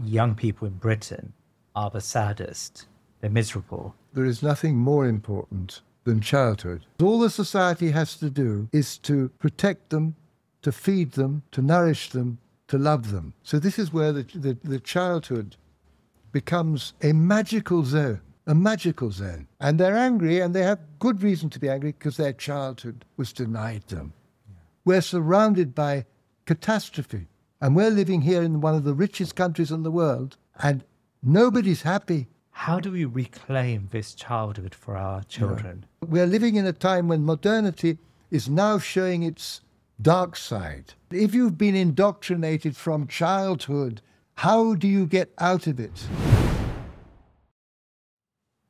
young people in Britain are the saddest. They're miserable. There is nothing more important than childhood. All the society has to do is to protect them, to feed them, to nourish them, to love them. So this is where the childhood becomes a magical zone. A magical zone. And they're angry, and they have good reason to be angry because their childhood was denied them. Yeah. We're surrounded by catastrophe, and we're living here in one of the richest countries in the world, and nobody's happy. How do we reclaim this childhood for our children? Yeah. We're living in a time when modernity is now showing its dark side. If you've been indoctrinated from childhood, how do you get out of it?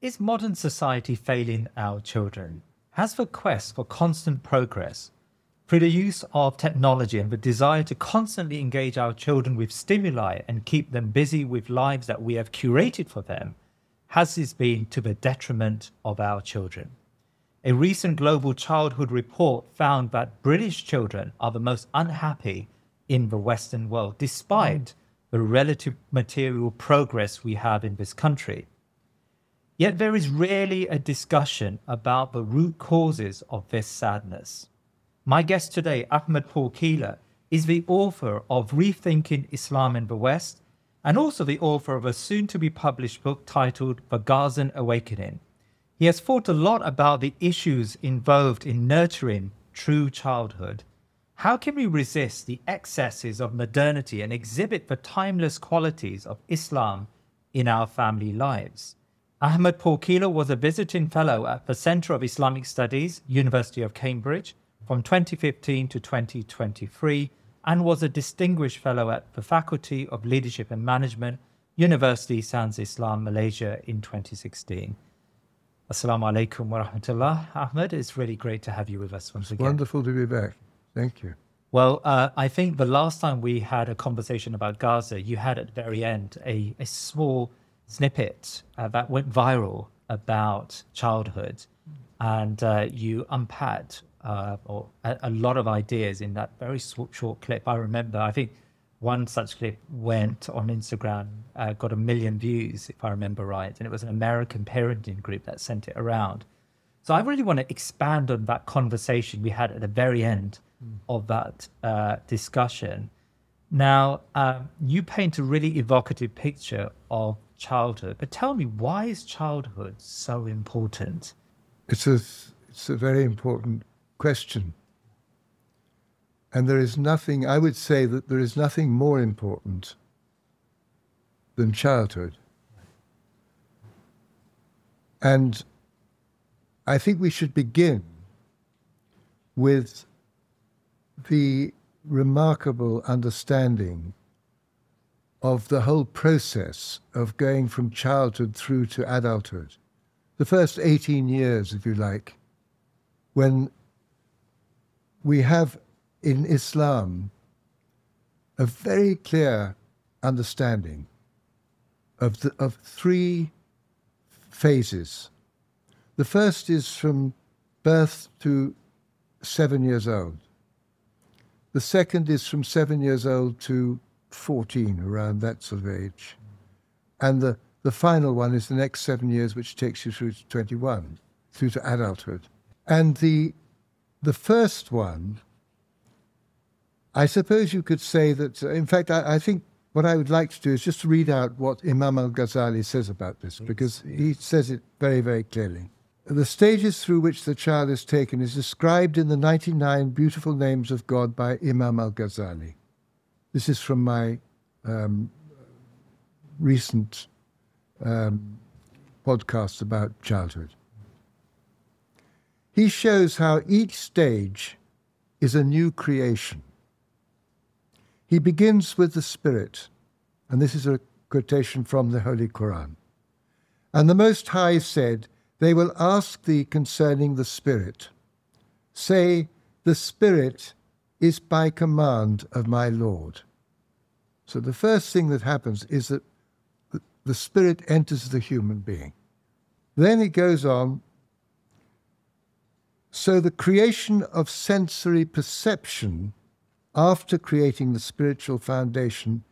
Is modern society failing our children? Has the quest for constant progress, through the use of technology and the desire to constantly engage our children with stimuli and keep them busy with lives that we have curated for them, has this been to the detriment of our children? A recent global childhood report found that British children are the most unhappy in the Western world, despite the relative material progress we have in this country. Yet there is rarely a discussion about the root causes of this sadness. My guest today, Ahmed Paul Keeler, is the author of Rethinking Islam in the West, and also the author of a soon-to-be-published book titled The Gazan Awakening. He has thought a lot about the issues involved in nurturing true childhood. How can we resist the excesses of modernity and exhibit the timeless qualities of Islam in our family lives? Ahmed Paul Keeler was a visiting fellow at the Centre of Islamic Studies, University of Cambridge, from 2015 to 2023, and was a distinguished fellow at the Faculty of Leadership and Management, University Sans Islam, Malaysia in 2016. Assalamu alaikum wa rahmatullah. Ahmed, it's really great to have you with us once again. Wonderful to be back. Thank you. Well, I think the last time we had a conversation about Gaza, you had at the very end a small snippet that went viral about childhood, and you unpacked a lot of ideas in that very short clip. I remember, I think one such clip went on Instagram, got 1 million views, if I remember right, and it was an American parenting group that sent it around. So I really want to expand on that conversation we had at the very end of that discussion. Now, you paint a really evocative picture of childhood, but tell me, why is childhood so important? It's a very important question. And there is nothing, I would say that there is nothing more important than childhood. And I think we should begin with the remarkable understanding of the whole process of going from childhood through to adulthood. The first 18 years, if you like, when we have in Islam a very clear understanding of three phases. The first is from birth to 7 years old. The second is from 7 years old to 14, around that sort of age. And the final one is the next 7 years, which takes you through to 21, through to adulthood. And the first one, I suppose you could say that, in fact, I think what I would like to do is just read out what Imam al-Ghazali says about this, because he says it very, very clearly. The stages through which the child is taken is described in the 99 Beautiful Names of God by Imam al-Ghazali. This is from my recent podcast about childhood. He shows how each stage is a new creation. He begins with the spirit, and this is a quotation from the Holy Quran. And the Most High said, "They will ask thee concerning the spirit. Say, the spirit is by command of my Lord." So the first thing that happens is that the spirit enters the human being. Then it goes on. So the creation of sensory perception after creating the spiritual foundation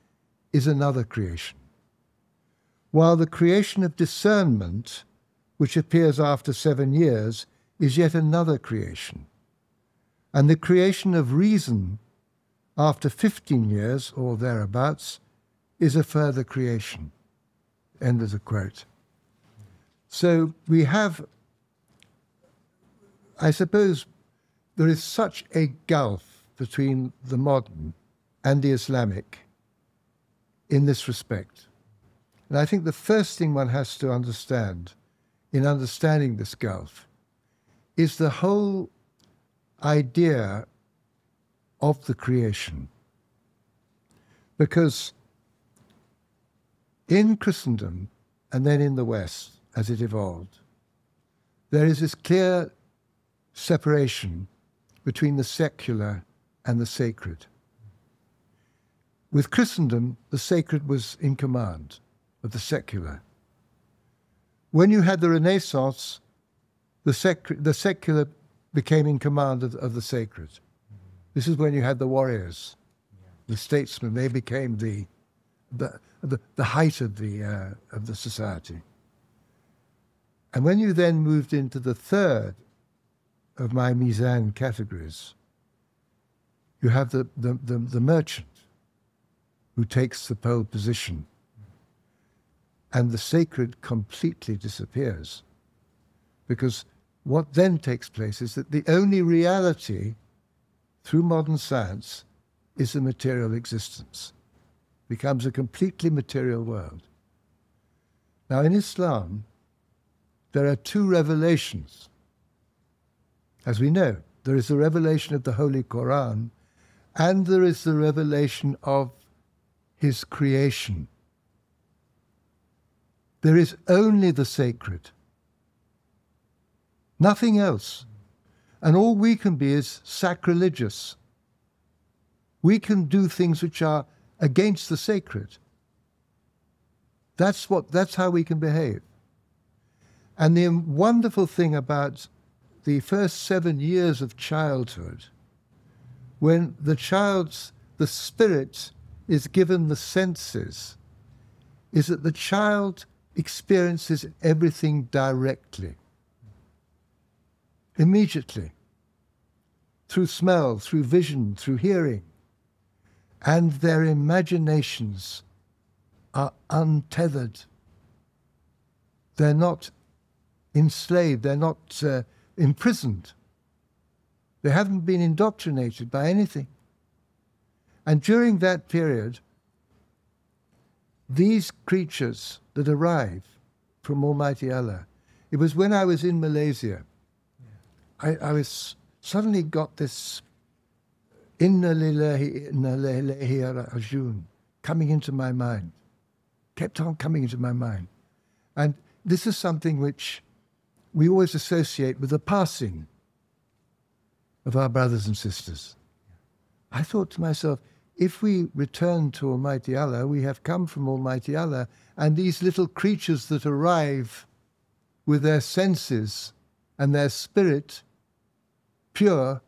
is another creation. while the creation of discernment, which appears after 7 years, is yet another creation. And the creation of reason after 15 years or thereabouts is a further creation. End of the quote. So we have, I suppose, there is such a gulf between the modern and the Islamic in this respect. And I think the first thing one has to understand in understanding this gulf is the whole idea of the creation. Because in Christendom, and then in the West, as it evolved, there is this clear separation between the secular and the sacred. With Christendom, the sacred was in command of the secular. When you had the Renaissance, the secular became in command of the sacred. This is when you had the warriors, the statesmen. They became the height of the society. And when you then moved into the third of my Mizan categories, you have the merchant who takes the pole position, and the sacred completely disappears. Because what then takes place is that the only reality through modern science is the material existence. It becomes a completely material world. Now in Islam, there are two revelations. As we know, there is the revelation of the Holy Quran, and there is the revelation of his creation. There is only the sacred, nothing else. And all we can be is sacrilegious. We can do things which are against the sacred. That's how we can behave. And the wonderful thing about the first 7 years of childhood, when the spirit is given the senses, is that the child experiences everything directly, immediately, through smell, through vision, through hearing. And their imaginations are untethered. They're not enslaved, they're not imprisoned. They haven't been indoctrinated by anything. And during that period, these creatures that arrive from Almighty Allah, it was when I was in Malaysia, I was suddenly got this Inna lillahi inna ilayhi rajiun coming into my mind, kept on coming into my mind. And this is something which we always associate with the passing of our brothers and sisters. I thought to myself, if we return to Almighty Allah, we have come from Almighty Allah, and these little creatures that arrive with their senses and their spirit pure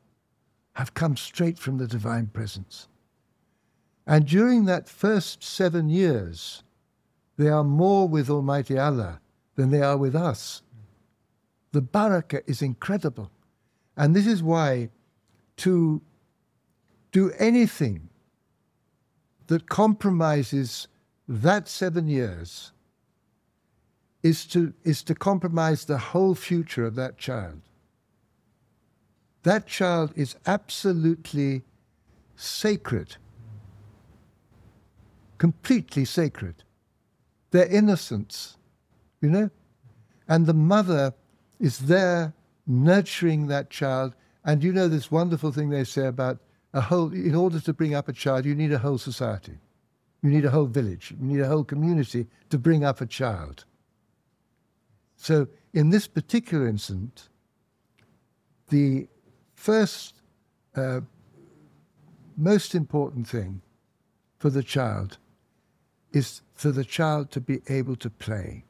have come straight from the divine presence. And during that first 7 years, they are more with Almighty Allah than they are with us. The barakah is incredible. And this is why to do anything that compromises that 7 years is to compromise the whole future of that child. That child is absolutely sacred, completely sacred. Their innocence, you know? And the mother is there nurturing that child. And you know this wonderful thing they say about in order to bring up a child, you need a whole society. You need a whole village. You need a whole community to bring up a child. So in this particular instance, the first most important thing for the child is for the child to be able to play.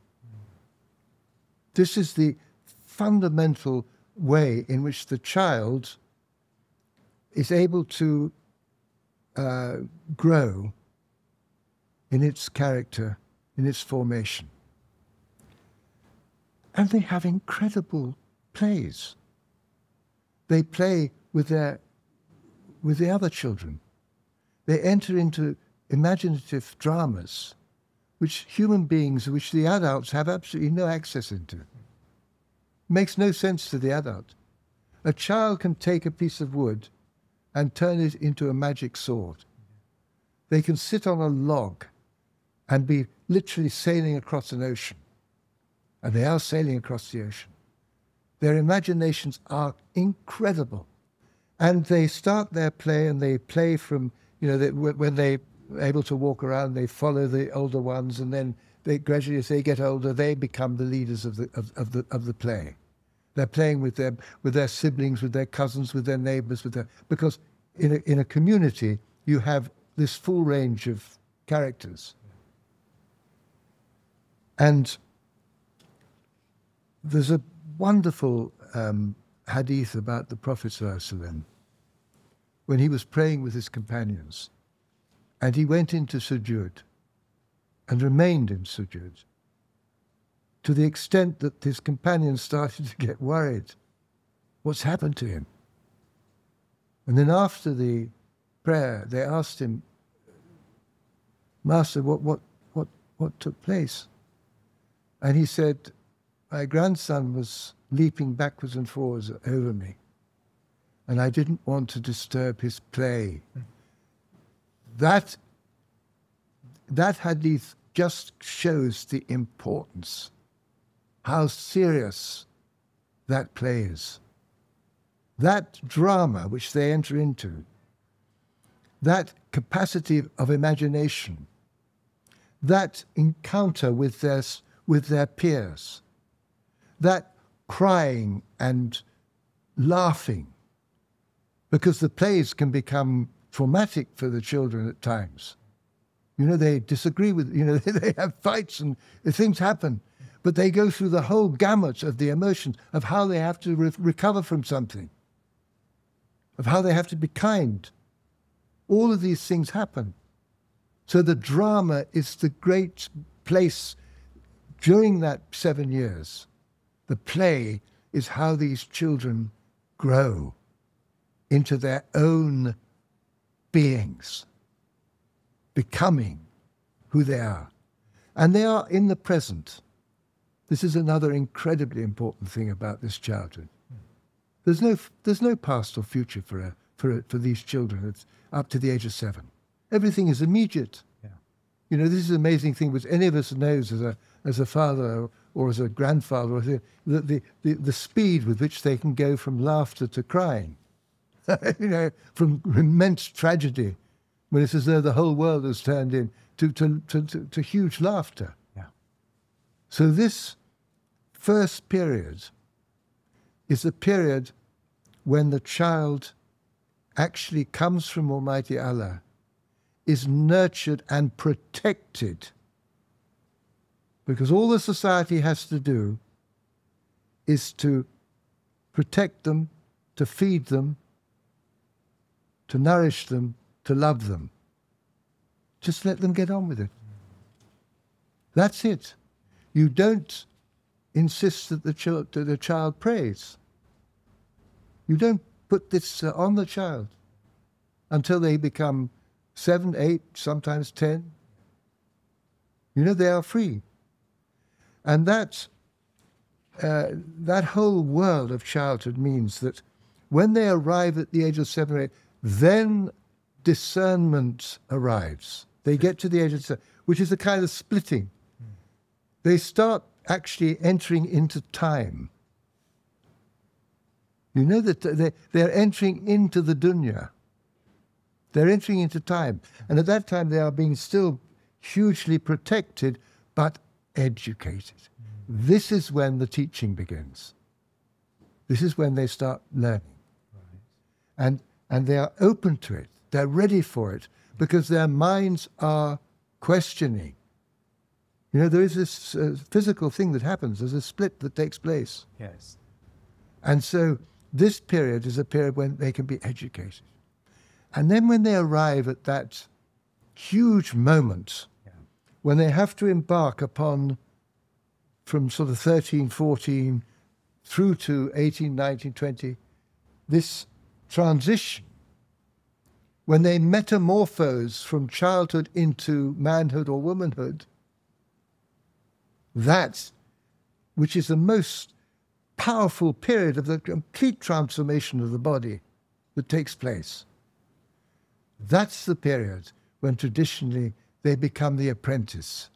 This is the fundamental way in which the child is able to grow in its character in its formation. And they have incredible plays. They play with the other children. They enter into imaginative dramas which human beings, which the adults have absolutely no access into. Makes no sense to the adult. A child can take a piece of wood and turn it into a magic sword. They can sit on a log and be literally sailing across an ocean. And they are sailing across the ocean. Their imaginations are incredible. And they start their play, and they play from, when they're able to walk around, they follow the older ones, and then they gradually, as they get older, they become the leaders of the play. They're playing with their siblings, with their cousins, with their neighbors, because in a community you have this full range of characters. And there's a wonderful hadith about the Prophet ﷺ when he was praying with his companions, and he went into sujood and remained in sujood, to the extent that his companions started to get worried. What's happened to him? And then after the prayer, they asked him, Master, what took place? And he said, my grandson was leaping backwards and forwards over me, and I didn't want to disturb his play. That hadith just shows the importance, how serious that play is. That drama which they enter into, that capacity of imagination, that encounter with their peers, that crying and laughing, because the plays can become traumatic for the children at times. They disagree with, they have fights and things happen, but they go through the whole gamut of the emotions of how they have to recover from something, of how they have to be kind. All of these things happen. So the drama is the great place during that 7 years. The play is how these children grow into their own beings, becoming who they are. And they are in the present. This is another incredibly important thing about this childhood. There's no past or future for these children. It's up to the age of 7. Everything is immediate. Yeah. This is an amazing thing which any of us knows as a father or as a grandfather, or the speed with which they can go from laughter to crying, from immense tragedy, when it's as though the whole world has turned in to huge laughter. Yeah. So this first period is the period when the child actually comes from Almighty Allah, is nurtured and protected, because all the society has to do is to protect them, to feed them, to nourish them, to love them. Just let them get on with it. That's it. You don't insist that the child prays. You don't put this on the child until they become 7, 8, sometimes 10. They are free. And that whole world of childhood means that when they arrive at the age of 7 or 8, then discernment arrives. They get to the age of 7, which is a kind of splitting. They start actually entering into time. That they're entering into the dunya. They're entering into time. And at that time, they are being still hugely protected, but educated. This is when the teaching begins. This is when they start learning. Right. And they are open to it. They're ready for it, because their minds are questioning. There is this physical thing that happens. There's a split that takes place. Yes. And so this period is a period when they can be educated. And then when they arrive at that huge moment when they have to embark upon, from sort of 13, 14 through to 18, 19, 20, this transition, when they metamorphose from childhood into manhood or womanhood, that, which is the most powerful period of the complete transformation of the body that takes place, that's the period when traditionally they become the apprentice.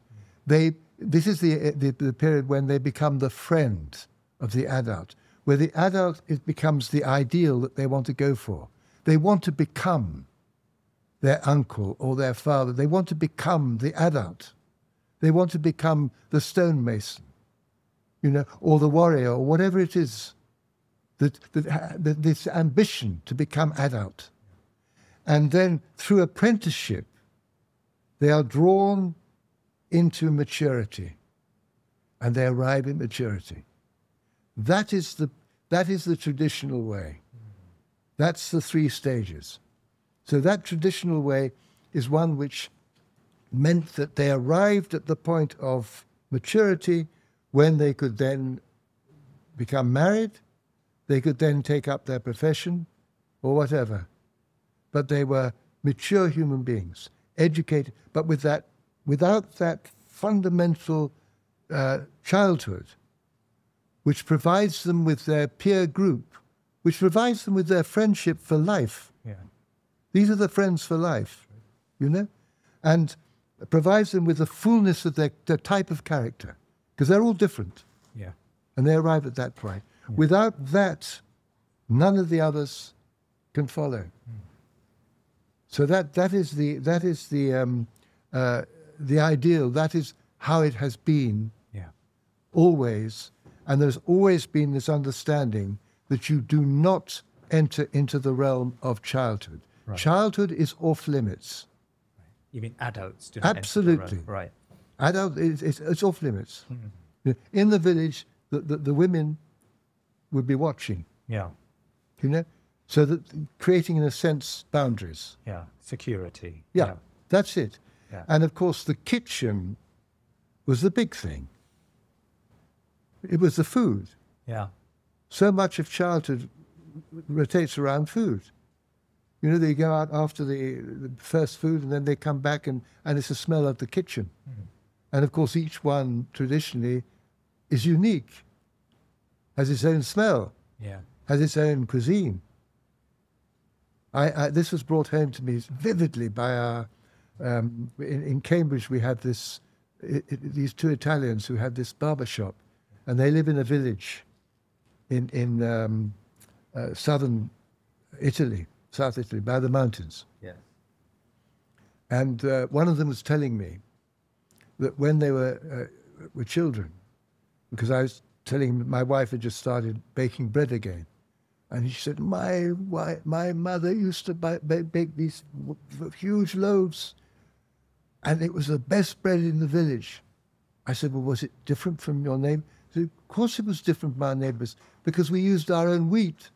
This is the period when they become the friend of the adult, where the adult becomes the ideal that they want to go for. They want to become their uncle or their father. They want to become the adult. They want to become the stonemason, or the warrior, or whatever it is, that this ambition to become adult. And then through apprenticeship, they are drawn into maturity, and they arrive in maturity. That is the traditional way. That's the 3 stages. So that traditional way is one which meant that they arrived at the point of maturity when they could then become married, they could then take up their profession or whatever. But they were mature human beings, educated, but without that fundamental childhood, which provides them with their peer group, which provides them with their friendship for life. Yeah. These are the friends for life, and provides them with the fullness of their type of character, because they're all different. Yeah. And they arrive at that point. Yeah. Without that, none of the others can follow. So that is the ideal. That is how it has been. Yeah. Always, and there's always been this understanding that you do not enter into the realm of childhood. Right. Childhood is off limits. Right. You mean adults do not Absolutely. enter the realm. Right. Adult, it's off limits. Mm-hmm. In the village, the women would be watching. Yeah. So that creating, in a sense, boundaries. Yeah, security. Yeah, that's it. Yeah. And of course, the kitchen was the big thing. It was the food. Yeah. So much of childhood rotates around food. They go out after the first food, and then they come back, and it's the smell of the kitchen. Mm-hmm. And of course, each one traditionally is unique, has its own smell, has its own cuisine. This was brought home to me vividly by our, in Cambridge we had these 2 Italians who had this barber shop, and they live in a village in southern Italy, South Italy, by the mountains. Yeah. And one of them was telling me that when they were children, because I was telling him my wife had just started baking bread again, and he said, my mother used to bake these huge loaves, and it was the best bread in the village. I said, well, was it different from your neighbor? He said, of course it was different from our neighbors, because we used our own wheat.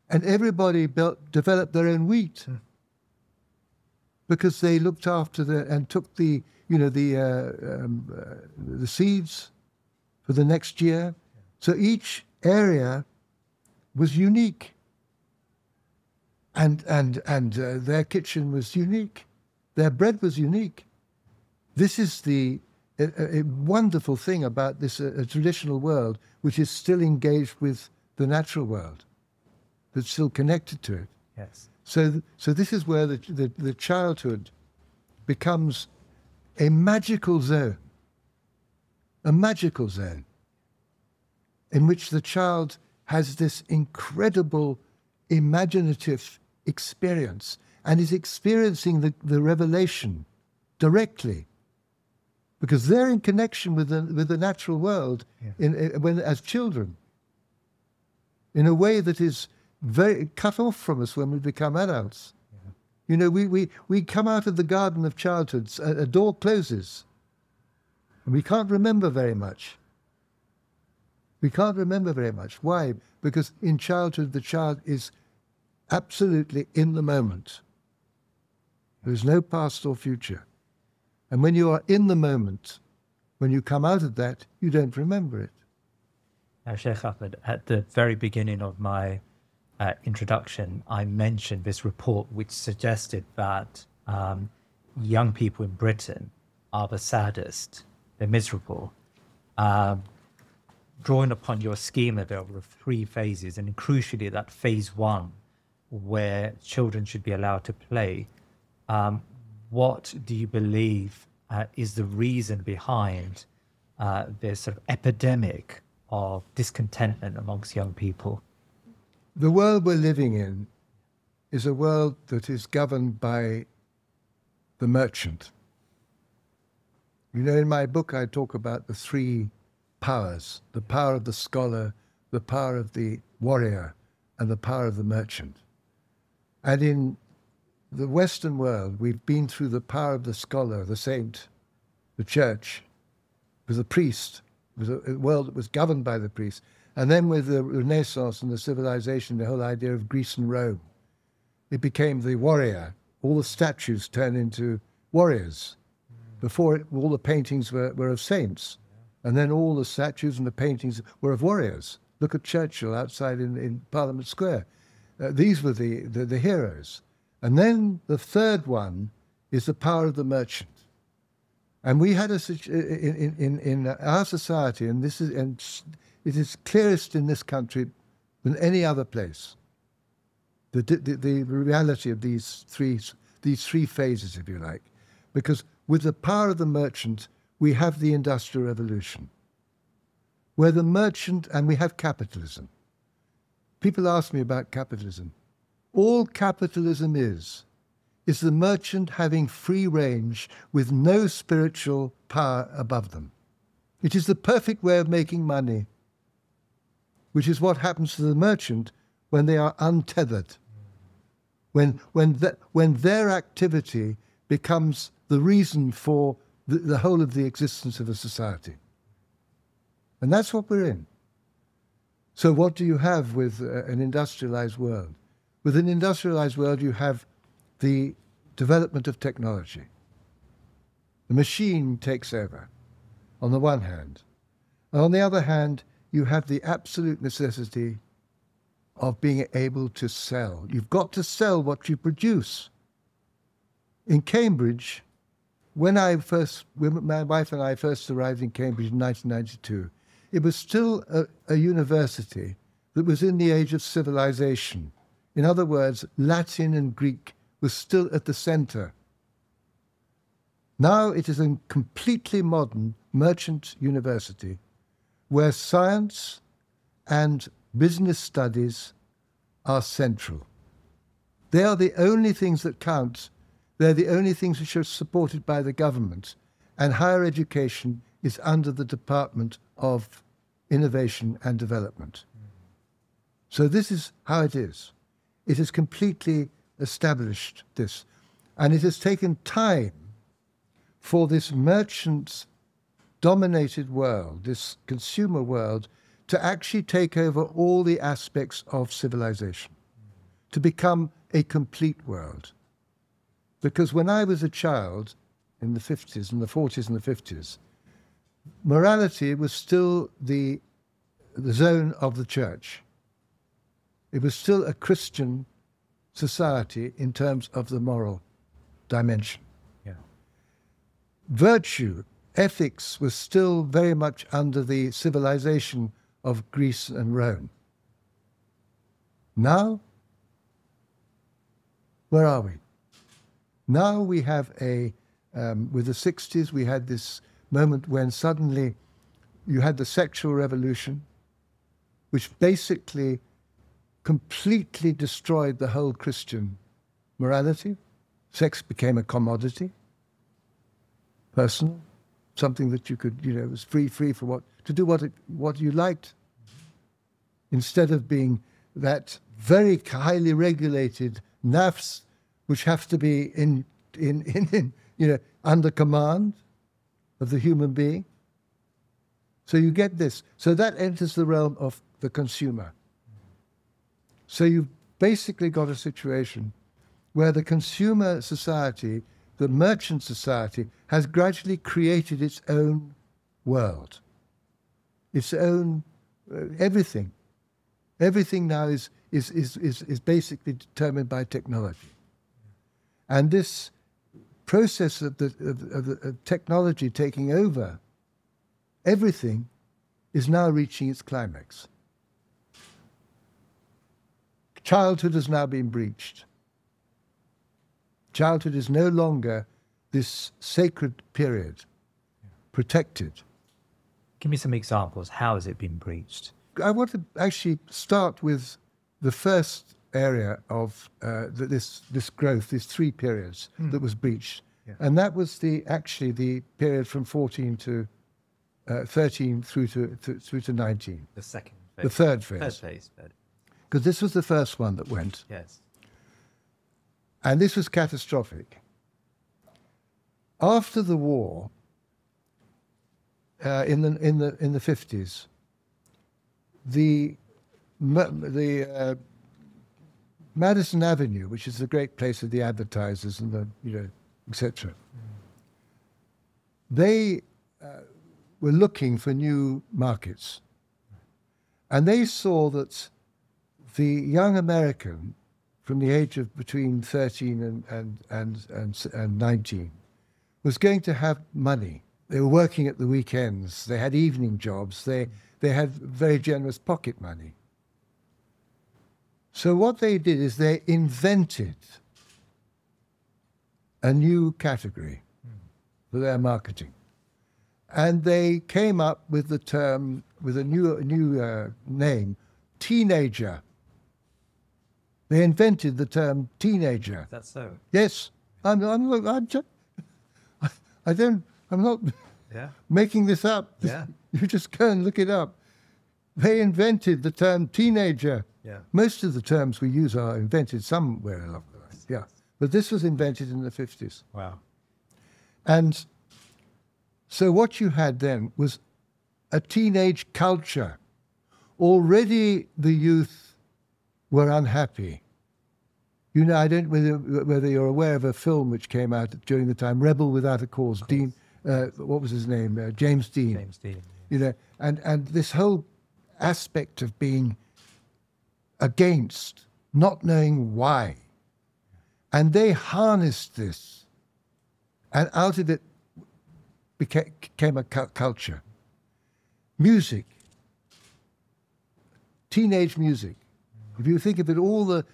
And everybody developed their own wheat, because they looked after and took the seeds for the next year. So each area was unique, and their kitchen was unique, their bread was unique. This is a wonderful thing about this traditional world, which is still engaged with the natural world, that's still connected to it. Yes. So this is where the childhood becomes a magical zone in which the child has this incredible imaginative experience and is experiencing the revelation directly, because they're in connection with the natural world as children, in a way that is very cut off from us when we become adults. Yeah. We come out of the garden of childhood, a door closes, and we can't remember very much. We can't remember very much. Why? Because in childhood, the child is absolutely in the moment. There is no past or future. And when you are in the moment, when you come out of that, you don't remember it. Sheikh Ahmed, at the very beginning of my introduction, I mentioned this report which suggested that young people in Britain are the saddest, they're miserable. Drawing upon your schema, there were 3 phases, and crucially that phase 1, where children should be allowed to play. What do you believe is the reason behind this sort of epidemic of discontentment amongst young people? The world we're living in is a world that is governed by the merchant. You know, in my book, I talk about the 3 powers: the power of the scholar, the power of the warrior, and the power of the merchant. And in the Western world, we've been through the power of the scholar, the saint, the church, with the priest. It was a world that was governed by the priest. And then with the Renaissance and the civilization, the whole idea of Greece and Rome, it became the warrior. All the statues turned into warriors. Before it, all the paintings were of saints. And then all the statues and the paintings were of warriors. Look at Churchill outside in Parliament Square. These were the heroes. And then the third one is the power of the merchant. And we had in our society, and it is clearest in this country than any other place, the reality of these three phases, if you like. Because with the power of the merchant, we have the Industrial Revolution, where the merchant, and we have capitalism. People ask me about capitalism. All capitalism is the merchant having free range with no spiritual power above them. It is the perfect way of making money, which is what happens to the merchant when they are untethered, when their activity becomes the reason for the whole of the existence of a society. And that's what we're in. So what do you have with an industrialized world? With an industrialized world, you have the development of technology. The machine takes over, on the one hand. And on the other hand, you have the absolute necessity of being able to sell. You've got to sell what you produce. In Cambridge, when my wife and I first arrived in Cambridge in 1992, it was still a university that was in the age of civilization. In other words, Latin and Greek was still at the center. Now it is a completely modern merchant university where science and business studies are central. They are the only things that count. They're the only things which are supported by the government. And higher education is under the Department of Innovation and Development. So this is how it is. It has completely established this. And it has taken time for this merchant-dominated world, this consumer world, to actually take over all the aspects of civilization, to become a complete world. Because when I was a child in the 50s, in the 40s and the 50s, morality was still the zone of the church. It was still a Christian society in terms of the moral dimension. Yeah. Virtue, ethics was still very much under the civilization of Greece and Rome. Now, where are we? Now we have with the 60s, we had this moment when suddenly you had the sexual revolution, which basically completely destroyed the whole Christian morality. Sex became a commodity, personal, something that you could, it was free for to do what you liked, instead of being that very highly regulated nafs, which have to be under command of the human being. So you get this. So that enters the realm of the consumer. So you've basically got a situation where the consumer society the merchant society has gradually created its own world, its own everything. Everything now is basically determined by technology. And this process of the technology taking over everything is now reaching its climax. Childhood has now been breached. Childhood is no longer this sacred period, protected. Give me some examples. How has it been breached? I want to actually start with the first area of this growth, these three periods that was breached. Yeah. And that was actually the period from 14 to 13 through to 19. The second phase. The third phase. Third phase. Because this was the first one that went. Yes. And this was catastrophic. After the war, in the 50s, the Madison Avenue, which is the great place of the advertisers and the etc. They were looking for new markets, and they saw that the young American, from the age of between 13 and 19, was going to have money. They were working at the weekends. They had evening jobs. They had very generous pocket money. So what they did is they invented a new category for their marketing. And they came up with the term, with a new name, teenager. They invented the term teenager. Is that so? Yes. I'm not making this up. Yeah. You just go and look it up. They invented the term teenager. Yeah. Most of the terms we use are invented somewhere along the line. Yeah. But this was invented in the 50s. Wow. And so what you had then was a teenage culture. Already the youth were unhappy. You know, I don't know whether you're aware of a film which came out during the time, Rebel Without a Cause. Dean, what was his name? James Dean. James Dean. You know, and this whole aspect of being against, not knowing why. And they harnessed this, and out of it became a culture. Music, teenage music. If you think of it, all the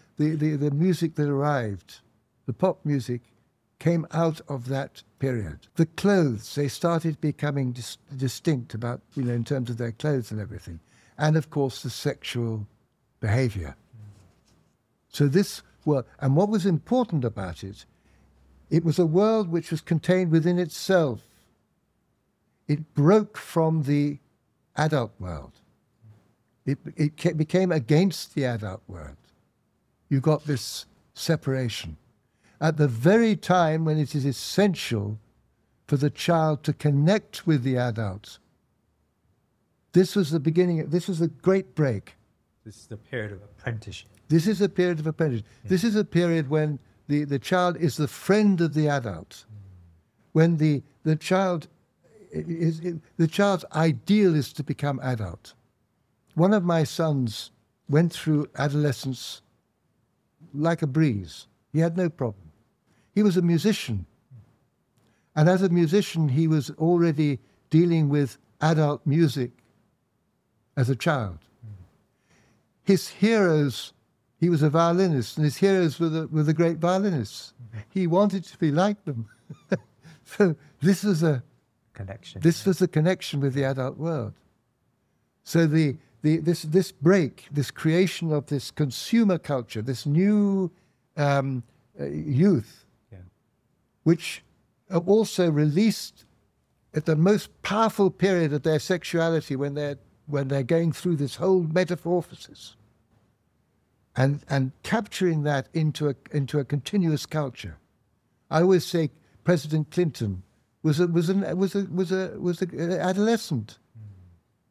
music that arrived, the pop music, came out of that period. The clothes, they started becoming distinct about, in terms of their clothes and everything. And of course, the sexual behavior. So this world, and what was important about it, it was a world which was contained within itself. It broke from the adult world. It became against the adult world. You got this separation. At the very time when it is essential for the child to connect with the adult. This was the beginning, this was a great break. This is the period of apprenticeship. This is a period of apprenticeship. Yeah. This is a period when the child is the friend of the adult. When the child's ideal is to become adult. One of my sons went through adolescence like a breeze. He had no problem. He was a musician. And as a musician, he was already dealing with adult music as a child. His heroes, he was a violinist, and his heroes were the great violinists. He wanted to be like them. So this was a connection. This was a connection with the adult world. So this break, this creation of this consumer culture, this new youth, which also released at the most powerful period of their sexuality when they're going through this whole metamorphosis, and capturing that into a continuous culture. I always say President Clinton was an adolescent,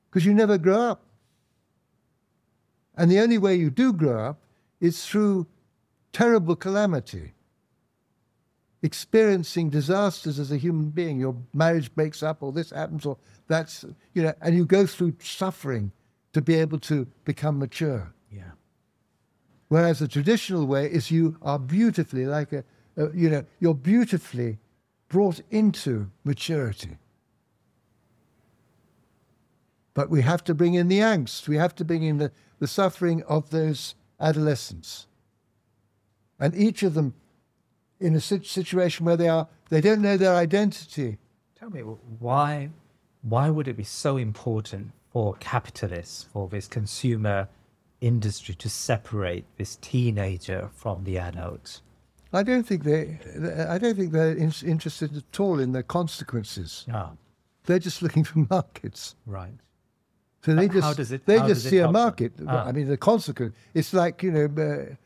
because you never grow up. And the only way you do grow up is through terrible calamity. experiencing disasters as a human being. Your marriage breaks up, or this happens, or that's, and you go through suffering to be able to become mature. Yeah. Whereas the traditional way is you are beautifully, you're beautifully brought into maturity. But we have to bring in the angst. We have to bring in the suffering of those adolescents. And each of them in a situation where they don't know their identity. Tell me, why would it be so important for capitalists, for this consumer industry, to separate this teenager from the adult? I don't think they're interested at all in the consequences. Ah, They're just looking for markets. right. So they How just does it see a help them? market. Ah. I mean, the consequence. It's like, for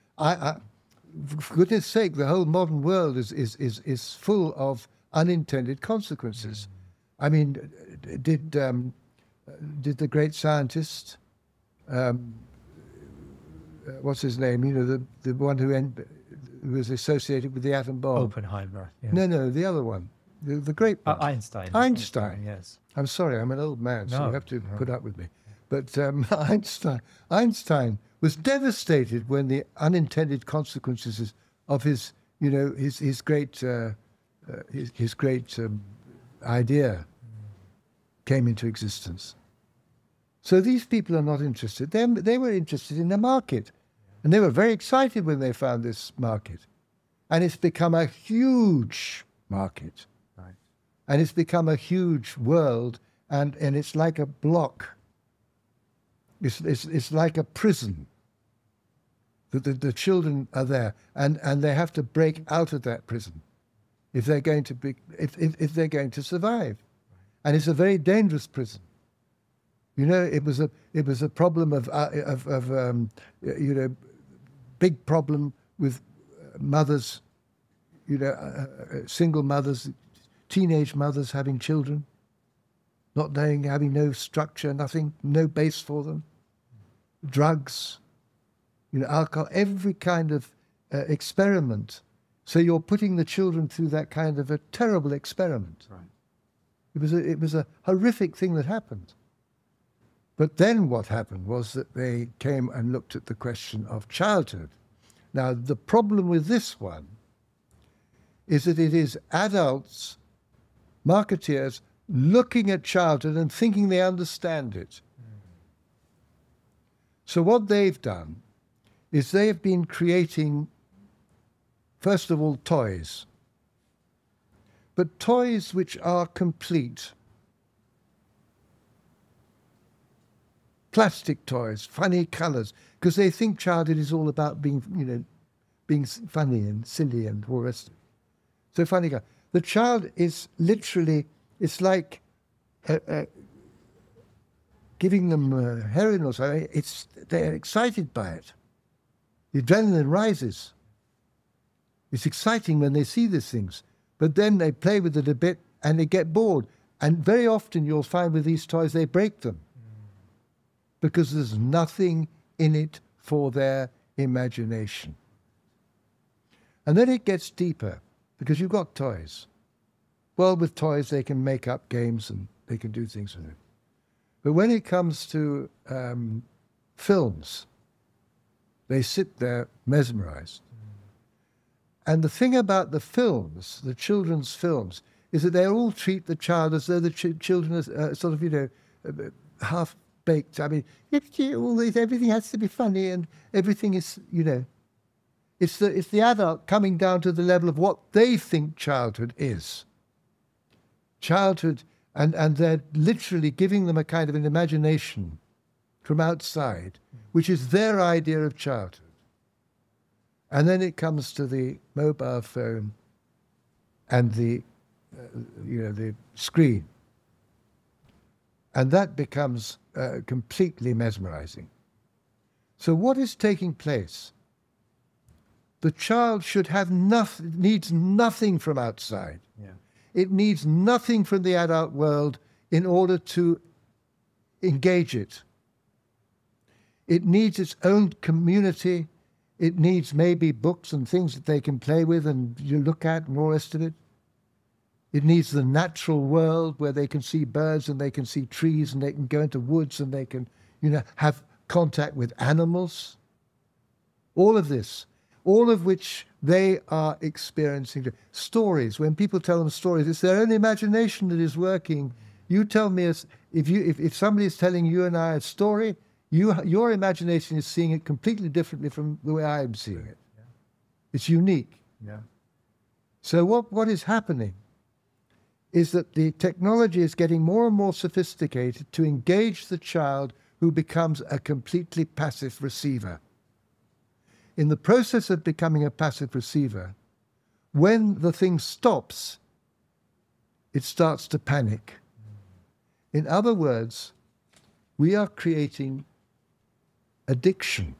goodness sake, the whole modern world is full of unintended consequences. I mean, did the great scientist, what's his name? The one who was associated with the atom bomb. Oppenheimer. Yeah. No, the other one, the great one. Einstein. Einstein. Yes. I'm sorry, I'm an old man, so No, you have to no. put up with me. But Einstein was devastated when the unintended consequences of his great idea came into existence. So these people are not interested. They were interested in the market, and they were very excited when they found this market, and it's become a huge market. And it's become a huge world, and it's like a block. It's like a prison. The children are there, and they have to break out of that prison if they're going to survive. And it's a very dangerous prison. It was a problem of big problem with mothers, single mothers. Teenage mothers having children, not knowing, having no structure, nothing, no base for them. Drugs, alcohol, every kind of experiment. So you're putting the children through that kind of a terrible experiment. Right. It was a horrific thing that happened. But then what happened was that they came and looked at the question of childhood. Now, the problem with this one is that it is adults, marketeers, looking at childhood and thinking they understand it. So what they've done is they have been creating, first of all, toys. But toys which are complete. Plastic toys, funny colours, because they think childhood is all about being funny and silly and all the rest of it. So funny colours. The child is literally, it's like giving them heroin or something. They're excited by it. The adrenaline rises. It's exciting when they see these things. But then they play with it a bit and they get bored. And very often you'll find with these toys, they break them. Because there's nothing in it for their imagination. And then it gets deeper. Because you've got toys. Well, with toys, they can make up games and they can do things with it. But when it comes to films, they sit there mesmerized. And the thing about the films, the children's films, is that they all treat the child as though the children are sort of, half-baked. I mean, everything has to be funny and everything is, It's the adult coming down to the level of what they think childhood is. Childhood, and they're literally giving them a kind of an imagination from outside, which is their idea of childhood. And then it comes to the mobile phone and the screen. And that becomes completely mesmerizing. So what is taking place? The child should have needs nothing from outside. Yeah. It needs nothing from the adult world in order to engage it. It needs its own community. It needs maybe books and things that they can play with and you look at and all the rest of it. It needs the natural world where they can see birds and they can see trees and they can go into woods and they can, have contact with animals. All of this, all of which they are experiencing. Stories, when people tell them stories, it's their own imagination that is working. You tell me, if somebody is telling you and I a story, your imagination is seeing it completely differently from the way I am seeing it. Yeah. It's unique. Yeah. So what is happening is that the technology is getting more and more sophisticated to engage the child who becomes a completely passive receiver. In the process of becoming a passive receiver, when the thing stops, it starts to panic. In other words, we are creating addiction.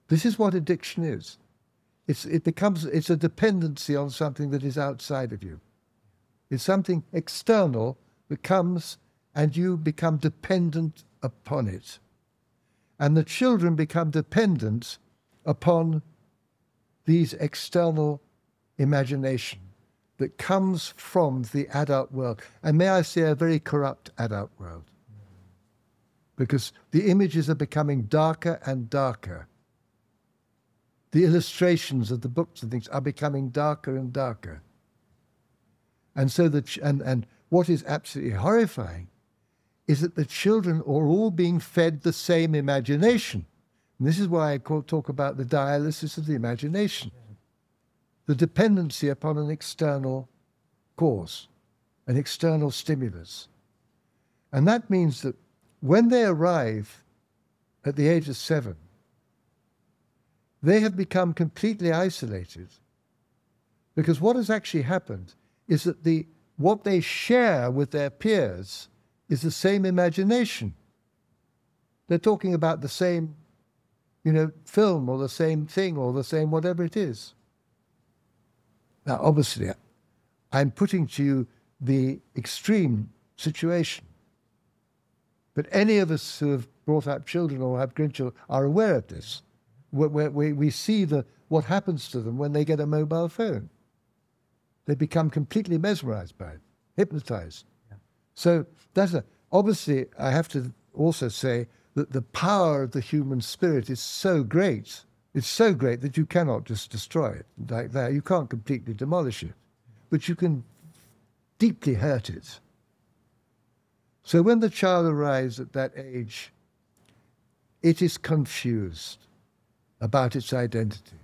This is what addiction is. It's a dependency on something that is outside of you. It's something external that comes and you become dependent upon it. And the children become dependent upon these external imagination that comes from the adult world. And may I say, a very corrupt adult world. Because the images are becoming darker and darker. The illustrations of the books and things are becoming darker and darker. And so and what is absolutely horrifying is that the children are all being fed the same imagination. And this is why I talk about the dialysis of the imagination. The dependency upon an external cause, an external stimulus. And that means that when they arrive at the age of 7, they have become completely isolated. Because what has actually happened is that what they share with their peers is the same imagination. They're talking about the same, film or the same thing or the same whatever it is. Now, obviously, I'm putting to you the extreme situation. But any of us who have brought up children or have grandchildren are aware of this. We see what happens to them when they get a mobile phone. They become completely mesmerized by it, hypnotized. Yeah. So obviously, I have to also say that the power of the human spirit is so great. It's so great that you cannot just destroy it like that. You can't completely demolish it, but you can deeply hurt it. So when the child arrives at that age, it is confused about its identity.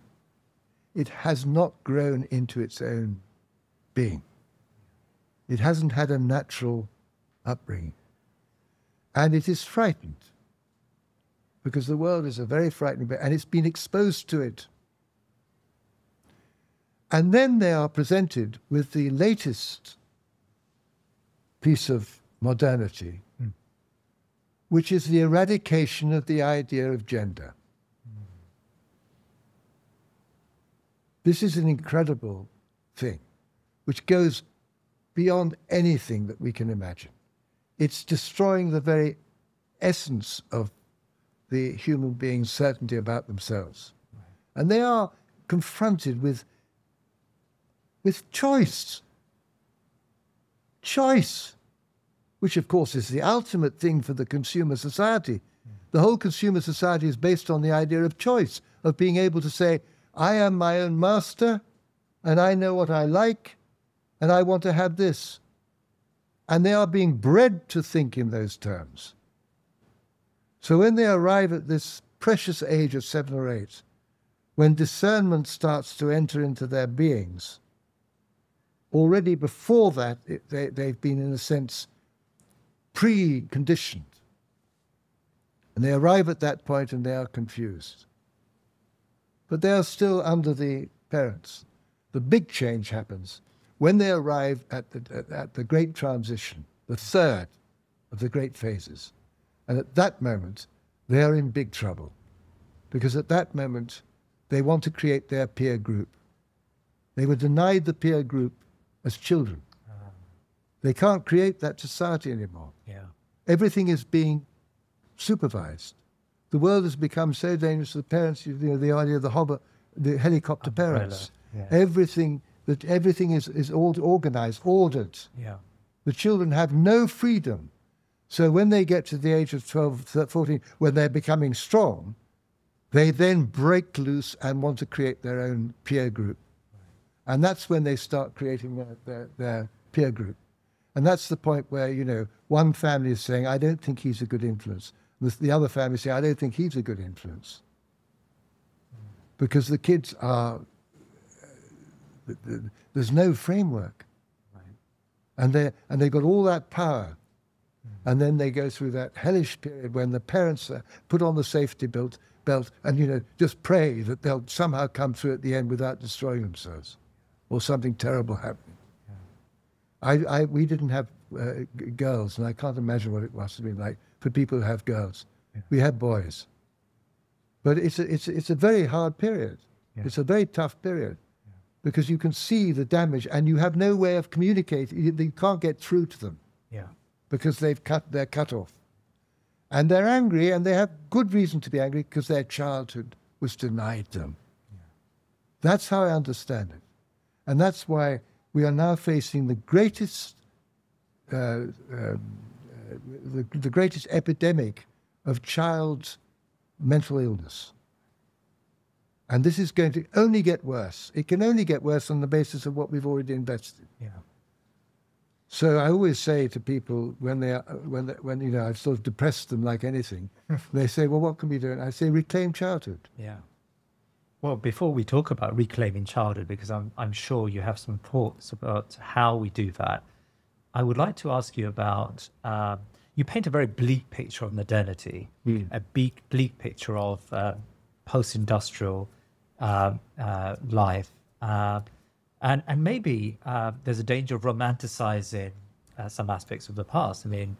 It has not grown into its own being. It hasn't had a natural upbringing. And it is frightened, because the world is a very frightening place, and it's been exposed to it. And then they are presented with the latest piece of modernity, which is the eradication of the idea of gender. This is an incredible thing, which goes beyond anything that we can imagine. It's destroying the very essence of the human being's certainty about themselves. Right. And they are confronted with choice. Choice, which of course is the ultimate thing for the consumer society. The whole consumer society is based on the idea of choice, of being able to say, I am my own master, and I know what I like, and I want to have this. And they are being bred to think in those terms. So when they arrive at this precious age of 7 or 8, when discernment starts to enter into their beings, already before that, they've been, in a sense, pre-conditioned. And they arrive at that point and they are confused. But they are still under the parents. The big change happens when they arrive at the great transition, the third of the great phases. And at that moment, they are in big trouble. Because at that moment, they want to create their peer group. They were denied the peer group as children. They can't create that society anymore. Yeah. Everything is being supervised. The world has become so dangerous. The parents, you know, the idea of the helicopter Umbrella, parents. yeah. Everything is all organized, ordered. Yeah. The children have no freedom. So when they get to the age of 12, 14, when they're becoming strong, they then break loose and want to create their own peer group. And that's when they start creating their peer group. And that's the point where, you know, one family is saying, I don't think he's a good influence. The other family say, I don't think he's a good influence. Because the kids are, there's no framework. Right. And they've got all that power. And then they go through that hellish period when the parents put on the safety belt and, you know, just pray that they'll somehow come through at the end without destroying themselves or something terrible happening. Yeah. We didn't have girls, and I can't imagine what it must have been like for people who have girls. Yeah. We had boys. But it's a very hard period. Yeah. It's a very tough period because you can see the damage and you have no way of communicating. You can't get through to them. Yeah. Because they're cut off. And they're angry, and they have good reason to be angry because their childhood was denied them. Yeah. That's how I understand it. And that's why we are now facing the greatest epidemic of child mental illness. And this is going to only get worse. It can only get worse on the basis of what we've already invested. Yeah. So I always say to people when you know I've sort of depressed them like anything, they say, "Well, what can we do?" And I say, "Reclaim childhood." Yeah. Well, before we talk about reclaiming childhood, because I'm sure you have some thoughts about how we do that, I would like to ask you about. You paint a very bleak picture of modernity, a bleak picture of post-industrial life. And maybe there's a danger of romanticizing some aspects of the past. I mean,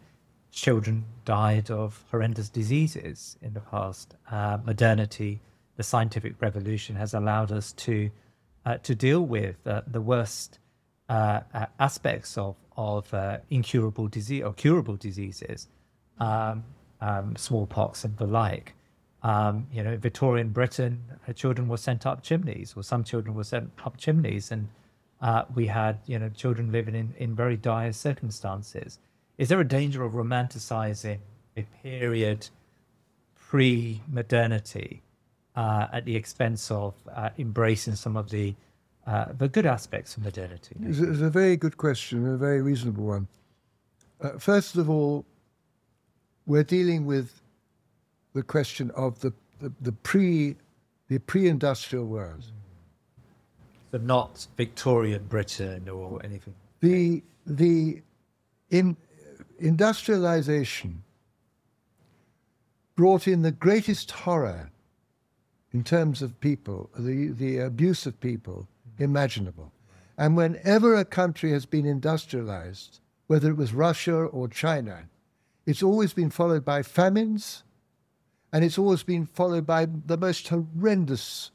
children died of horrendous diseases in the past. Modernity, the scientific revolution, has allowed us to deal with the worst aspects of incurable disease or curable diseases, smallpox and the like. You know, Victorian Britain, children were sent up chimneys, or some children were sent up chimneys, and we had, you know, children living in very dire circumstances. Is there a danger of romanticizing a period pre-modernity at the expense of embracing some of the good aspects of modernity? It's a very good question, a very reasonable one. First of all, we're dealing with the question of the pre-industrial world. So not Victorian Britain or anything. The industrialization brought in the greatest horror in terms of people, the abuse of people imaginable. And whenever a country has been industrialized, whether it was Russia or China, it's always been followed by famines. And it's always been followed by the most horrendous,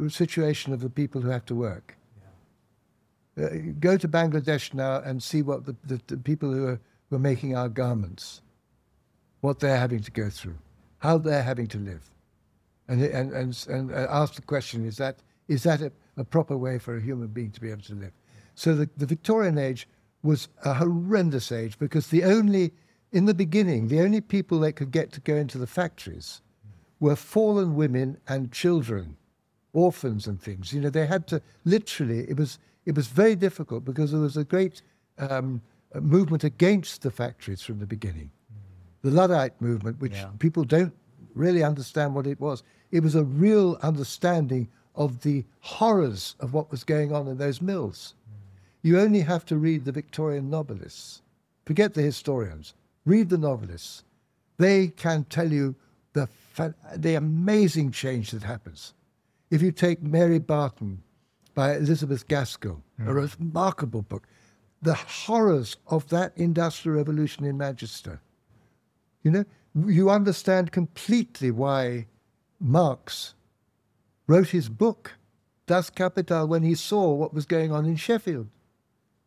situation of the people who have to work. Yeah. Go to Bangladesh now and see what the people who are making our garments, what they're having to go through, how they're having to live, and ask the question: is that a proper way for a human being to be able to live? So the Victorian age was a horrendous age because in the beginning, the only people that could get to go into the factories were fallen women and children, orphans and things. You know, they had to literally, it was very difficult because there was a great movement against the factories from the beginning. The Luddite movement, which people don't really understand what it was. It was a real understanding of the horrors of what was going on in those mills. You only have to read the Victorian novelists. Forget the historians. Read the novelists. They can tell you the amazing change that happens. If you take Mary Barton by Elizabeth Gaskell, a remarkable book, the horrors of that industrial revolution in Manchester, you know, you understand completely why Marx wrote his book, Das Kapital, when he saw what was going on in Sheffield.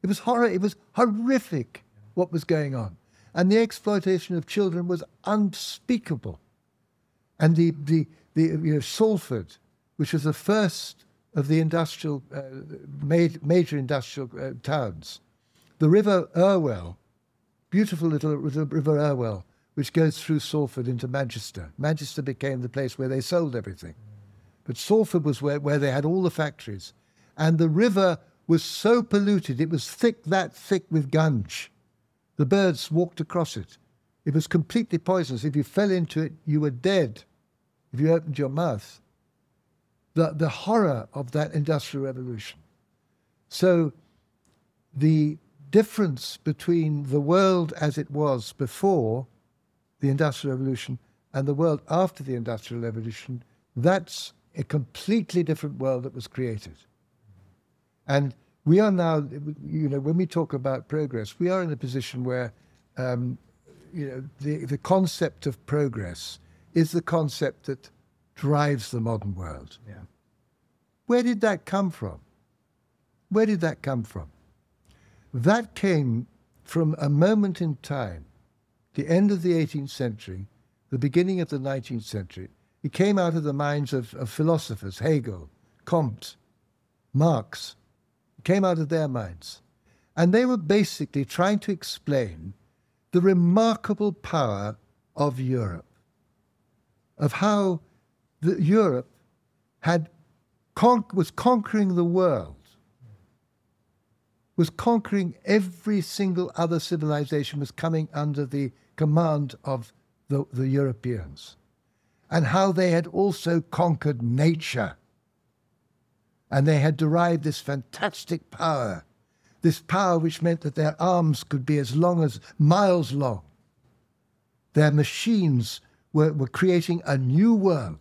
It was horrific what was going on. And the exploitation of children was unspeakable. And the Salford, which was the first of the industrial, major industrial towns, the River Irwell, beautiful little River Irwell, which goes through Salford into Manchester. Manchester became the place where they sold everything. But Salford was where they had all the factories. And the river was so polluted, it was that thick with gunge. The birds walked across it. It was completely poisonous. If you fell into it, you were dead if you opened your mouth. The horror of that industrial revolution. So the difference between the world as it was before the Industrial Revolution and the world after the Industrial Revolution, that's a completely different world that was created. And we are now, when we talk about progress, we are in a position where, the concept of progress is the concept that drives the modern world. Yeah. Where did that come from? Where did that come from? That came from a moment in time, the end of the 18th century, the beginning of the 19th century. It came out of the minds of philosophers, Hegel, Comte, Marx. It came out of their minds. And they were basically trying to explain the remarkable power of Europe, of how Europe was conquering the world, was conquering every single other civilization, was coming under the command of the Europeans, and how they had also conquered nature. And they had derived this fantastic power, this power which meant that their arms could be as long as miles long. Their machines were creating a new world.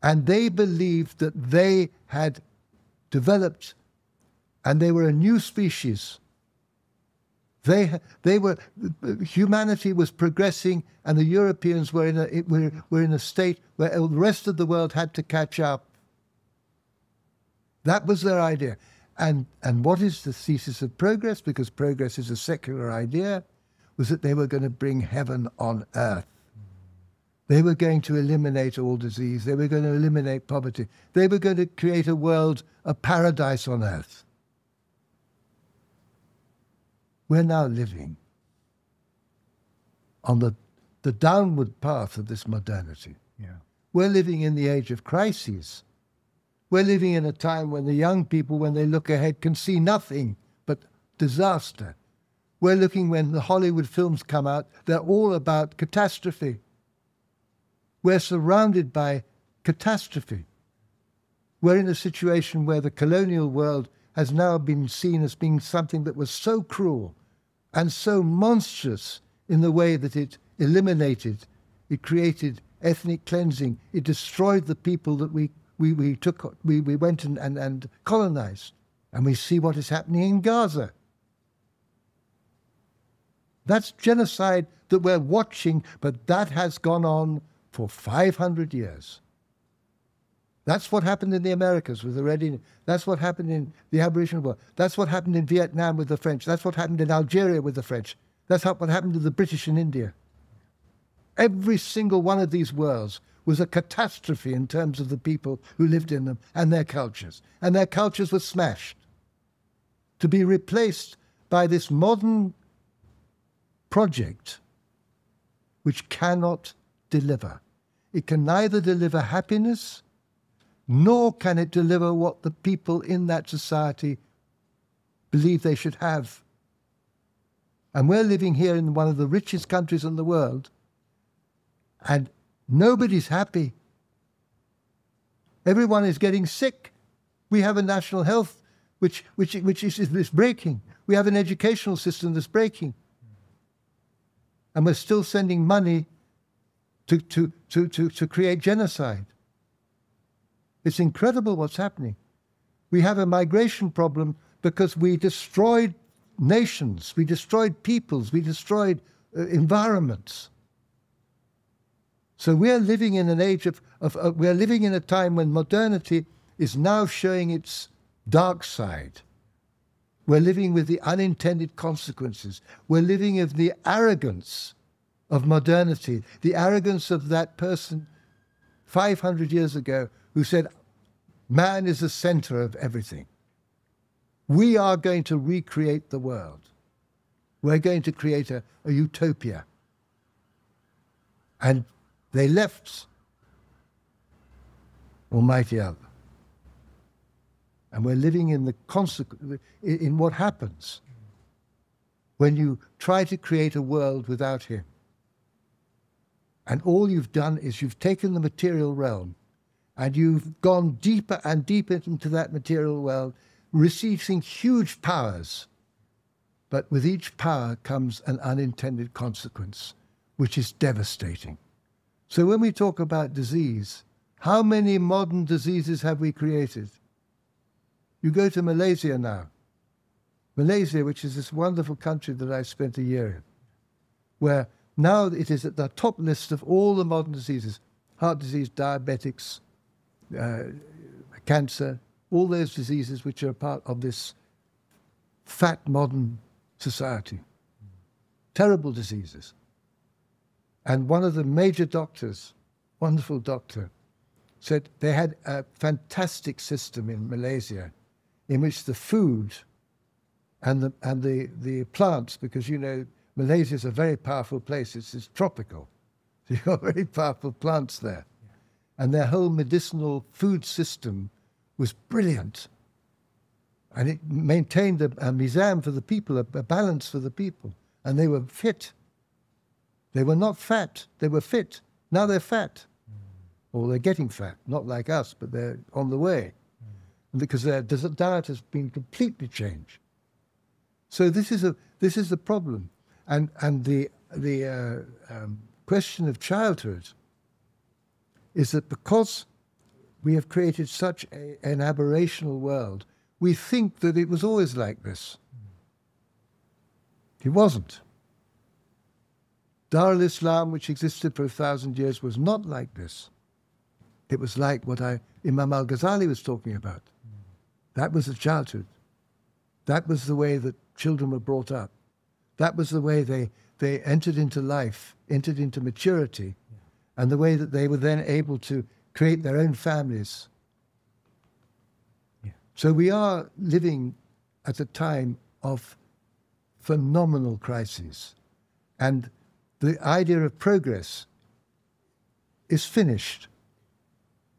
And they believed that they had developed, and they were a new species. Humanity was progressing, and the Europeans were in a state where the rest of the world had to catch up. That was their idea. And what is the thesis of progress? Because progress is a secular idea, was that they were going to bring heaven on earth. They were going to eliminate all disease. They were going to eliminate poverty. They were going to create a world, a paradise on earth. We're now living on the downward path of this modernity. Yeah. We're living in the age of crises. We're living in a time when the young people, when they look ahead, can see nothing but disaster. We're looking, when the Hollywood films come out, they're all about catastrophe. We're surrounded by catastrophe. We're in a situation where the colonial world has now been seen as being something that was so cruel and so monstrous in the way that it eliminated, it created ethnic cleansing, it destroyed the people that we went and colonized. And we see what is happening in Gaza. That's genocide that we're watching, but that has gone on for 500 years. That's what happened in the Americas with the Red Indians. That's what happened in the Aboriginal world. That's what happened in Vietnam with the French. That's what happened in Algeria with the French. That's what happened to the British in India. Every single one of these worlds was a catastrophe in terms of the people who lived in them and their cultures. And their cultures were smashed to be replaced by this modern project which cannot deliver. It can neither deliver happiness, nor can it deliver what the people in that society believe they should have. And we're living here in one of the richest countries in the world, and nobody's happy. Everyone is getting sick. We have a national health which is breaking. We have an educational system that's breaking. And we're still sending money to create genocide. It's incredible what's happening. We have a migration problem because we destroyed nations, we destroyed peoples, we destroyed environments. So we're living in an age we're living in a time when modernity is now showing its dark side. We're living with the unintended consequences. We're living in the arrogance of modernity, the arrogance of that person 500 years ago who said, man is the center of everything. We are going to recreate the world. We're going to create a utopia. And they left Almighty Allah. And we're living in the in what happens when you try to create a world without him. And all you've done is you've taken the material realm and you've gone deeper and deeper into that material world, receiving huge powers. But with each power comes an unintended consequence, which is devastating. So when we talk about disease, how many modern diseases have we created? You go to Malaysia now. Malaysia, which is this wonderful country that I spent a year in, where now it is at the top list of all the modern diseases: heart disease, diabetics, cancer, all those diseases which are part of this fat modern society. Terrible diseases. And one of the major doctors, wonderful doctor, said they had a fantastic system in Malaysia in which the food and the plants, because you know Malaysia is a very powerful place, it's tropical. So you've got very powerful plants there. And their whole medicinal food system was brilliant. And it maintained a mizan for the people, a balance for the people. And they were fit. They were not fat, they were fit. Now they're fat. Or they're getting fat, not like us, but they're on the way. Because their diet has been completely changed. So this is a problem. And the question of childhood is that because we have created such an aberrational world, we think that it was always like this. It wasn't. Dar al-Islam, which existed for 1,000 years, was not like this. It was like what Imam al-Ghazali was talking about. That was the childhood. That was the way that children were brought up. That was the way they entered into life, entered into maturity, and the way that they were then able to create their own families. Yeah. So we are living at a time of phenomenal crises. And the idea of progress is finished.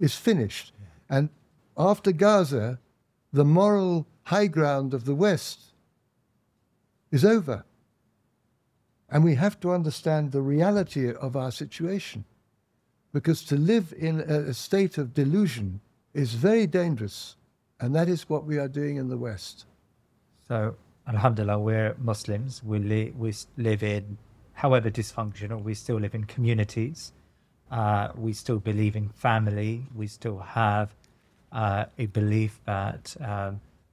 Is finished. Yeah. And after Gaza, the moral high ground of the West is over. And we have to understand the reality of our situation. Because to live in a state of delusion is very dangerous. And that is what we are doing in the West. So, alhamdulillah, we're Muslims. We live in, however dysfunctional, we still live in communities. We still believe in family. We still have a belief that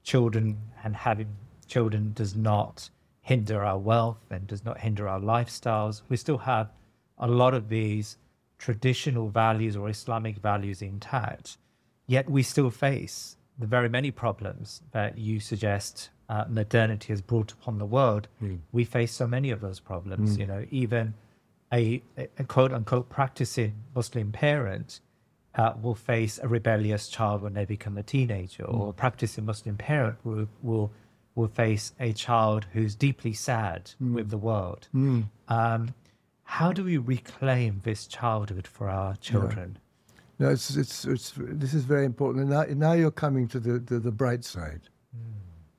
children and having children does not hinder our wealth and does not hinder our lifestyles. We still have a lot of these traditional values or Islamic values intact, yet we still face the very many problems that you suggest modernity has brought upon the world. We face so many of those problems. You know, even a quote unquote practicing Muslim parent will face a rebellious child when they become a teenager, or a practicing Muslim parent will face a child who's deeply sad with the world. How do we reclaim this childhood for our children? Yeah. No, this is very important. And now you're coming to the bright side.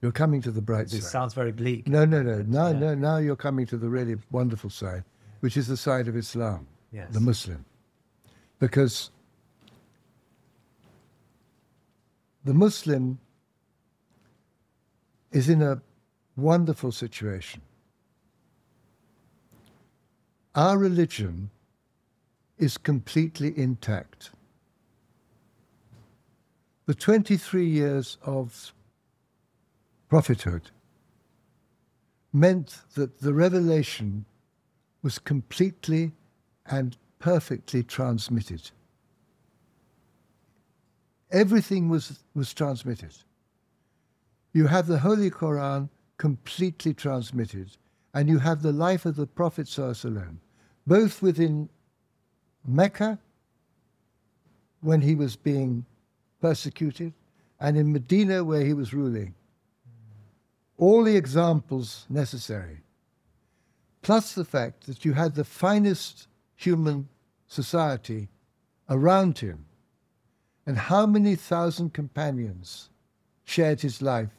You're coming to the bright side. This sounds very bleak. No. Now you're coming to the really wonderful side, which is the side of Islam, the Muslim. Because the Muslim is in a wonderful situation. Our religion is completely intact. The 23 years of prophethood meant that the revelation was completely and perfectly transmitted. Everything was transmitted. You have the Holy Quran completely transmitted, and you have the life of the Prophet ﷺ, both within Mecca, when he was being persecuted, and in Medina, where he was ruling. All the examples necessary, plus the fact that you had the finest human society around him, and how many thousand companions shared his life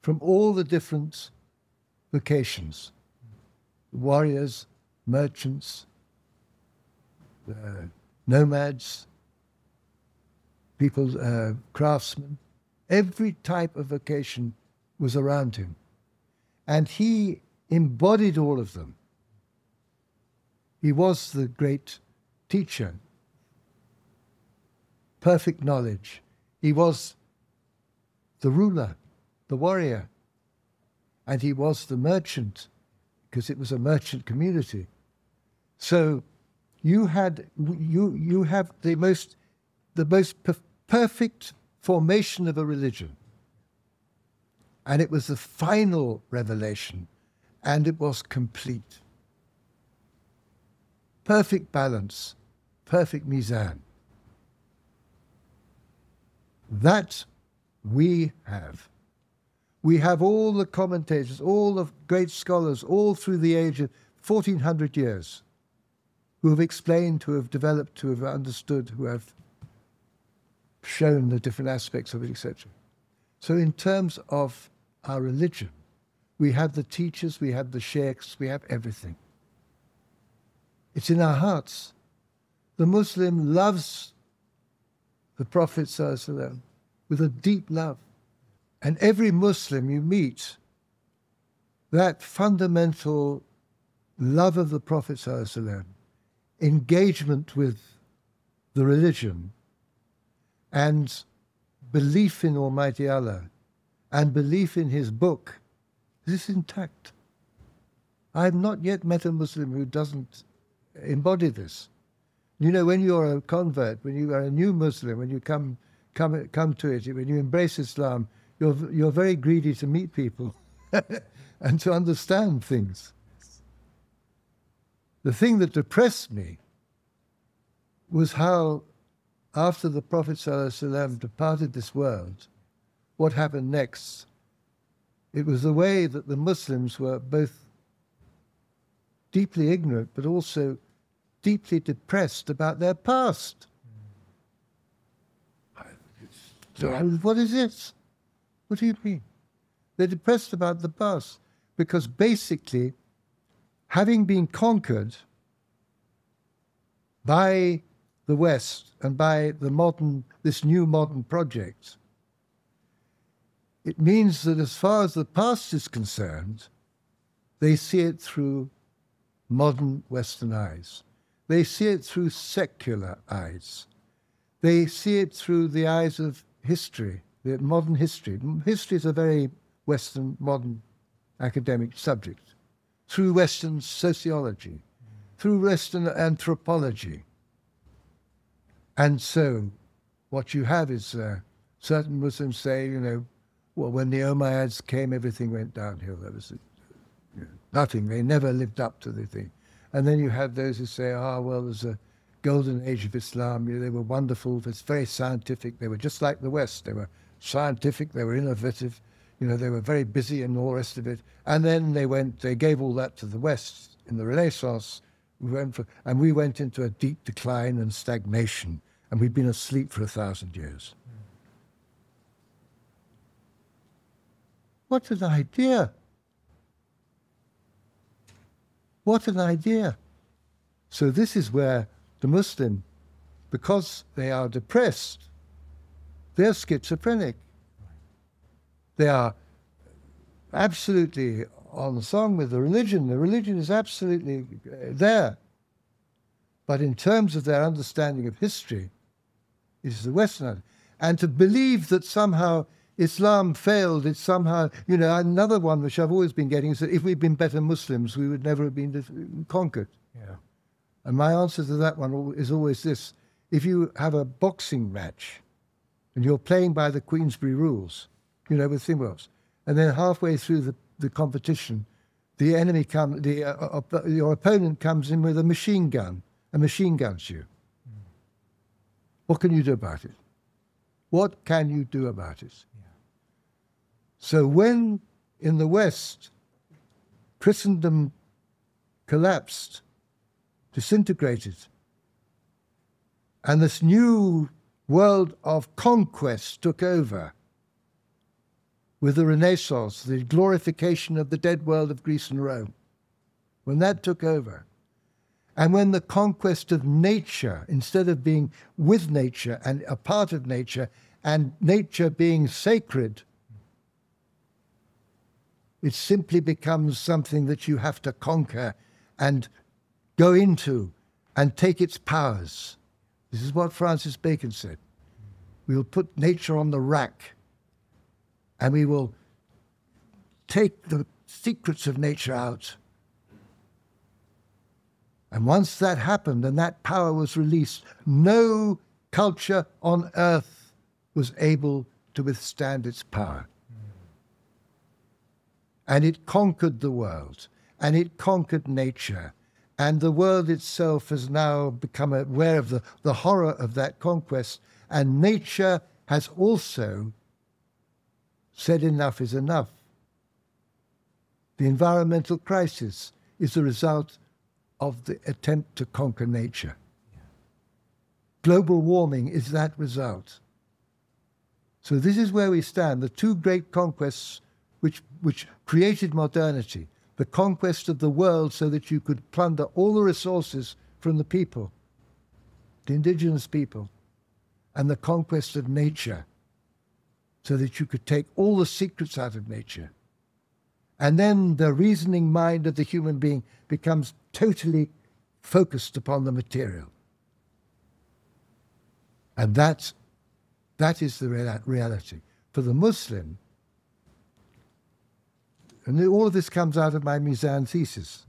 from all the different vocations: warriors, merchants, nomads, people, craftsmen. Every type of vocation was around him. And he embodied all of them. He was the great teacher, perfect knowledge. He was the ruler, the warrior, and he was the merchant, because it was a merchant community. So you have the most perfect formation of a religion, and it was the final revelation, and it was complete. Perfect balance, perfect mizan. That we have. We have all the commentators, all the great scholars, all through the age of 1400 years, who have explained, who have developed, who have understood, who have shown the different aspects of it, etc. So in terms of our religion, we have the teachers, we have the sheikhs, we have everything. It's in our hearts. The Muslim loves the Prophet ﷺ with a deep love. And every Muslim you meet, that fundamental love of the Prophet ﷺ, engagement with the religion, and belief in Almighty Allah, and belief in his book, this is intact. I have not yet met a Muslim who doesn't embody this. You know, when you're a convert, when you are a new Muslim, when you come to it, when you embrace Islam, you're very greedy to meet people and to understand things. The thing that depressed me was how, after the Prophet ﷺ departed this world, what happened next? It was the way that the Muslims were both deeply ignorant, but also deeply depressed about their past. What is this? What do you mean? They're depressed about the past because basically, having been conquered by the West and by this new modern project, it means that as far as the past is concerned, they see it through modern Western eyes. They see it through secular eyes. They see it through the eyes of history, the modern history. History is a very Western, modern academic subject. Through Western sociology, through Western anthropology. And so what you have is certain Muslims say, you know, well, when the Umayyads came, everything went downhill. There was nothing. They never lived up to the thing. And then you have those who say, well, there's a golden age of Islam. You know, they were wonderful. It's very scientific. They were just like the West. They were scientific. They were innovative. You know, they were very busy and all the rest of it. And then they gave all that to the West in the Renaissance. And we went into a deep decline and stagnation. And we've been asleep for 1,000 years. What an idea. What an idea. So this is where the Muslim, because they are depressed, they're schizophrenic. They are absolutely on song with the religion. The religion is absolutely there. But in terms of their understanding of history, it is the Western. And to believe that somehow Islam failed, it's somehow, you know, another one which I've always been getting is that if we'd been better Muslims, we would never have been conquered. Yeah. And my answer to that one is always this. If you have a boxing match and you're playing by the Queensberry rules, with thimbles. And then halfway through the competition, the enemy your opponent comes in with a machine gun and machine guns you. What can you do about it? What can you do about it? Yeah. So when in the West, Christendom collapsed, disintegrated, and this new world of conquest took over with the Renaissance, the glorification of the dead world of Greece and Rome, when that took over, and when the conquest of nature, instead of being with nature and a part of nature, and nature being sacred, it simply becomes something that you have to conquer and go into and take its powers. This is what Francis Bacon said. We will put nature on the rack and we will take the secrets of nature out. And once that happened and that power was released, no culture on earth was able to withstand its power. And it conquered the world, and it conquered nature. And the world itself has now become aware of the horror of that conquest. And nature has also said enough is enough. The environmental crisis is the result of the attempt to conquer nature. Global warming is that result. So this is where we stand. The two great conquests which created modernity, the conquest of the world so that you could plunder all the resources from the people, the indigenous people, and the conquest of nature so that you could take all the secrets out of nature. And then the reasoning mind of the human being becomes totally focused upon the material. And that is the reality. For the Muslim, and all of this comes out of my Mizan thesis,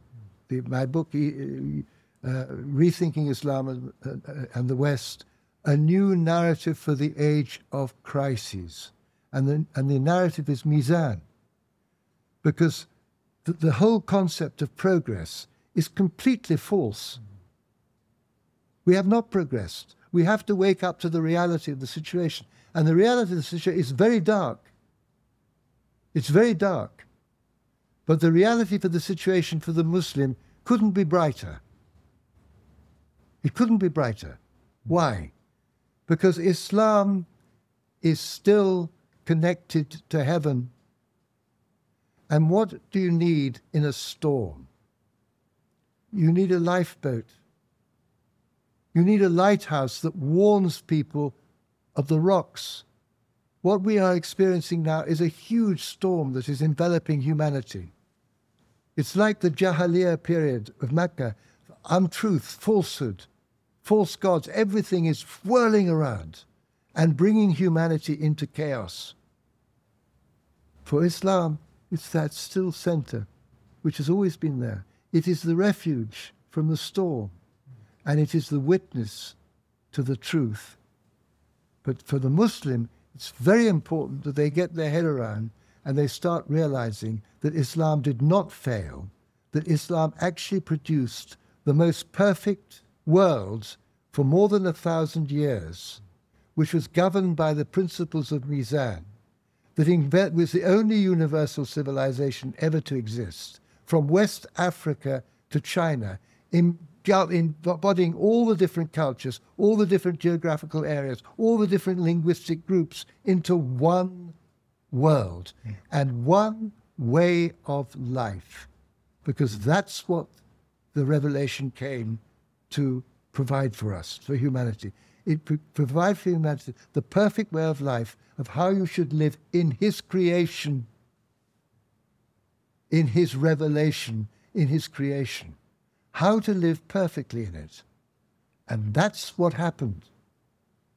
my book, Rethinking Islam and the West, a new narrative for the age of crises. And the narrative is Mizan, because the whole concept of progress is completely false. We have not progressed. We have to wake up to the reality of the situation. And the reality of the situation is very dark. It's very dark. But the reality for the situation for the Muslim couldn't be brighter. It couldn't be brighter. Why? Because Islam is still connected to heaven. And what do you need in a storm? You need a lifeboat. You need a lighthouse that warns people of the rocks. What we are experiencing now is a huge storm that is enveloping humanity. It's like the Jahiliyyah period of Mecca. Untruth, falsehood, false gods, everything is whirling around and bringing humanity into chaos. For Islam, it's that still center, which has always been there. It is the refuge from the storm, and it is the witness to the truth. But for the Muslim, it's very important that they get their head around and they start realizing that Islam did not fail, that Islam actually produced the most perfect world for more than 1,000 years, which was governed by the principles of Mizan, that was the only universal civilization ever to exist, from West Africa to China, embodying all the different cultures, all the different geographical areas, all the different linguistic groups into one world and one way of life, because that's what the revelation came to provide for us, for humanity. It provides for humanity the perfect way of life, of how you should live in his creation, in his revelation, in his creation. How to live perfectly in it. And that's what happened.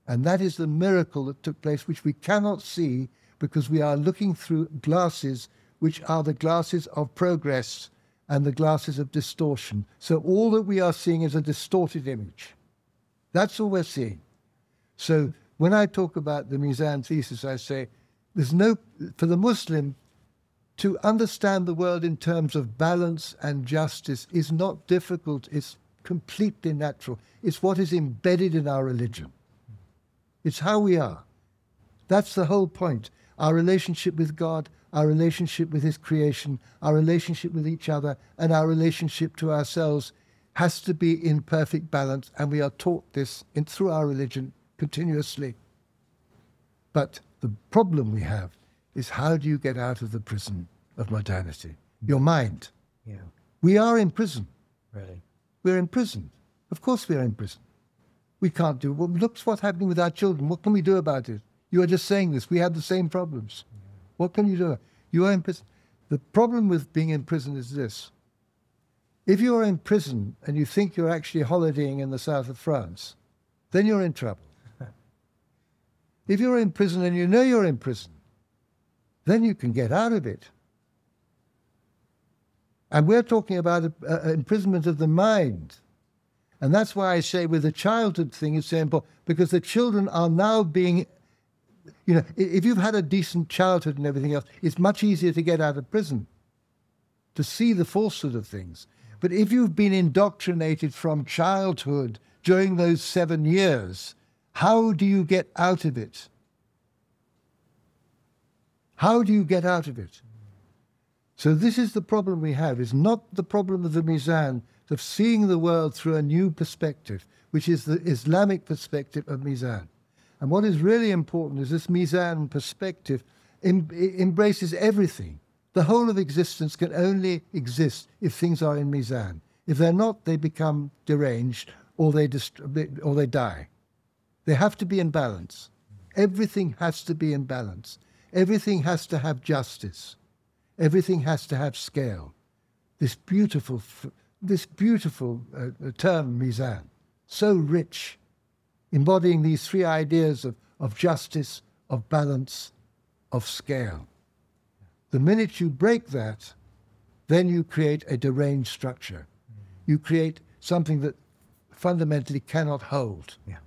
And that is the miracle that took place, which we cannot see because we are looking through glasses which are the glasses of progress and the glasses of distortion. So all that we are seeing is a distorted image. That's all we're seeing. So when I talk about the Mizan thesis, I say, for the Muslim, to understand the world in terms of balance and justice is not difficult. It's completely natural. It's what is embedded in our religion. It's how we are. That's the whole point. Our relationship with God, our relationship with his creation, our relationship with each other, and our relationship to ourselves has to be in perfect balance, and we are taught this through our religion continuously. But the problem we have is, how do you get out of the prison of modernity? Your mind. Yeah. We are in prison. Really? We're in prison. Of course we are in prison. We can't do... Well, look what's happening with our children. What can we do about it? You are just saying this. We have the same problems. Yeah. What can you do? You are in prison. The problem with being in prison is this. If you are in prison and you think you're actually holidaying in the south of France, then you're in trouble. If you're in prison and you know you're in prison, then you can get out of it. And we're talking about imprisonment of the mind. And that's why I say with the childhood thing, it's so important, because the children are now being, you know, if you've had a decent childhood and everything else, it's much easier to get out of prison, to see the falsehood of things. But if you've been indoctrinated from childhood during those 7 years, how do you get out of it? How do you get out of it? So this is the problem we have. It's not the problem of the mizan, of seeing the world through a new perspective, which is the Islamic perspective of mizan. And what is really important is this mizan perspective embraces everything. The whole of existence can only exist if things are in mizan. If they're not, they become deranged or they die. They have to be in balance. Everything has to be in balance. Everything has to have justice. Everything has to have scale. This beautiful term, mizan, so rich, embodying these three ideas of justice, of balance, of scale. The minute you break that, then you create a deranged structure. You create something that fundamentally cannot hold. Yeah.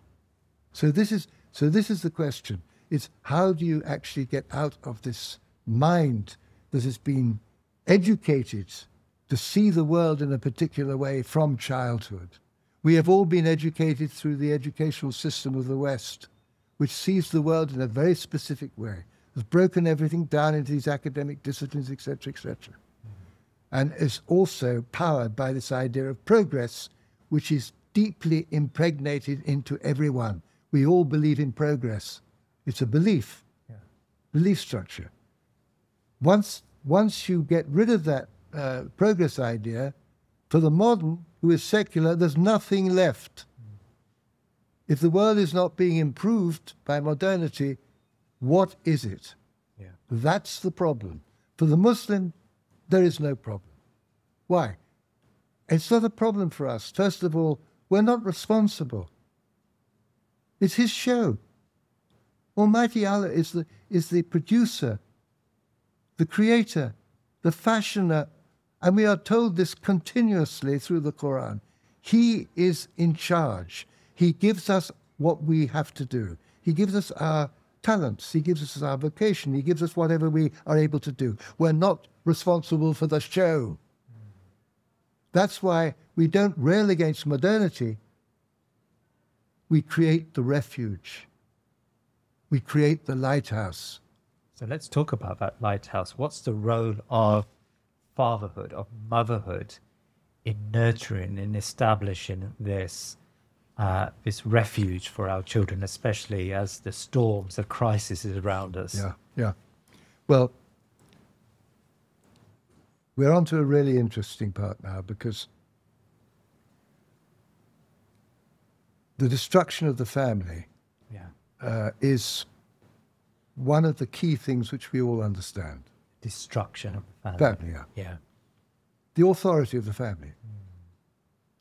So this is the question. It's how do you actually get out of this mind that has been educated to see the world in a particular way from childhood. We have all been educated through the educational system of the West, which sees the world in a very specific way, has broken everything down into these academic disciplines, etc., etc. And is also powered by this idea of progress, which is deeply impregnated into everyone. We all believe in progress. It's a belief, belief structure. Once you get rid of that progress idea, for the modern, who is secular, there's nothing left. If the world is not being improved by modernity, what is it? Yeah. That's the problem. For the Muslim, there is no problem. Why? It's not a problem for us. First of all, we're not responsible. It's his show. Almighty Allah is the producer, the creator, the fashioner, and we are told this continuously through the Quran. He is in charge. He gives us what we have to do. He gives us our talents. He gives us our vocation. He gives us whatever we are able to do. We're not responsible for the show. That's why we don't rail against modernity. We create the refuge. We create the lighthouse. So let's talk about that lighthouse. What's the role of fatherhood, of motherhood, in nurturing, in establishing this refuge for our children, especially as the storms, the crisis is around us? Yeah. Well, we're on to a really interesting part now, because the destruction of the family is one of the key things which we all understand. Destruction of the family. Yeah. The authority of the family.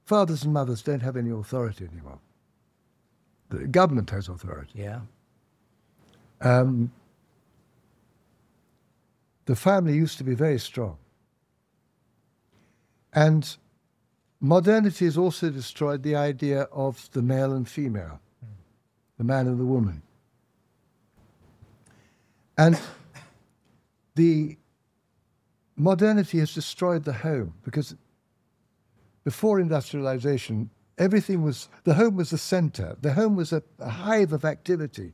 Fathers and mothers don't have any authority anymore. The government has authority. Yeah. The family used to be very strong. And modernity has also destroyed the idea of the male and female, the man and the woman. And the modernity has destroyed the home, because before industrialization, the home was the center. The home was a hive of activity.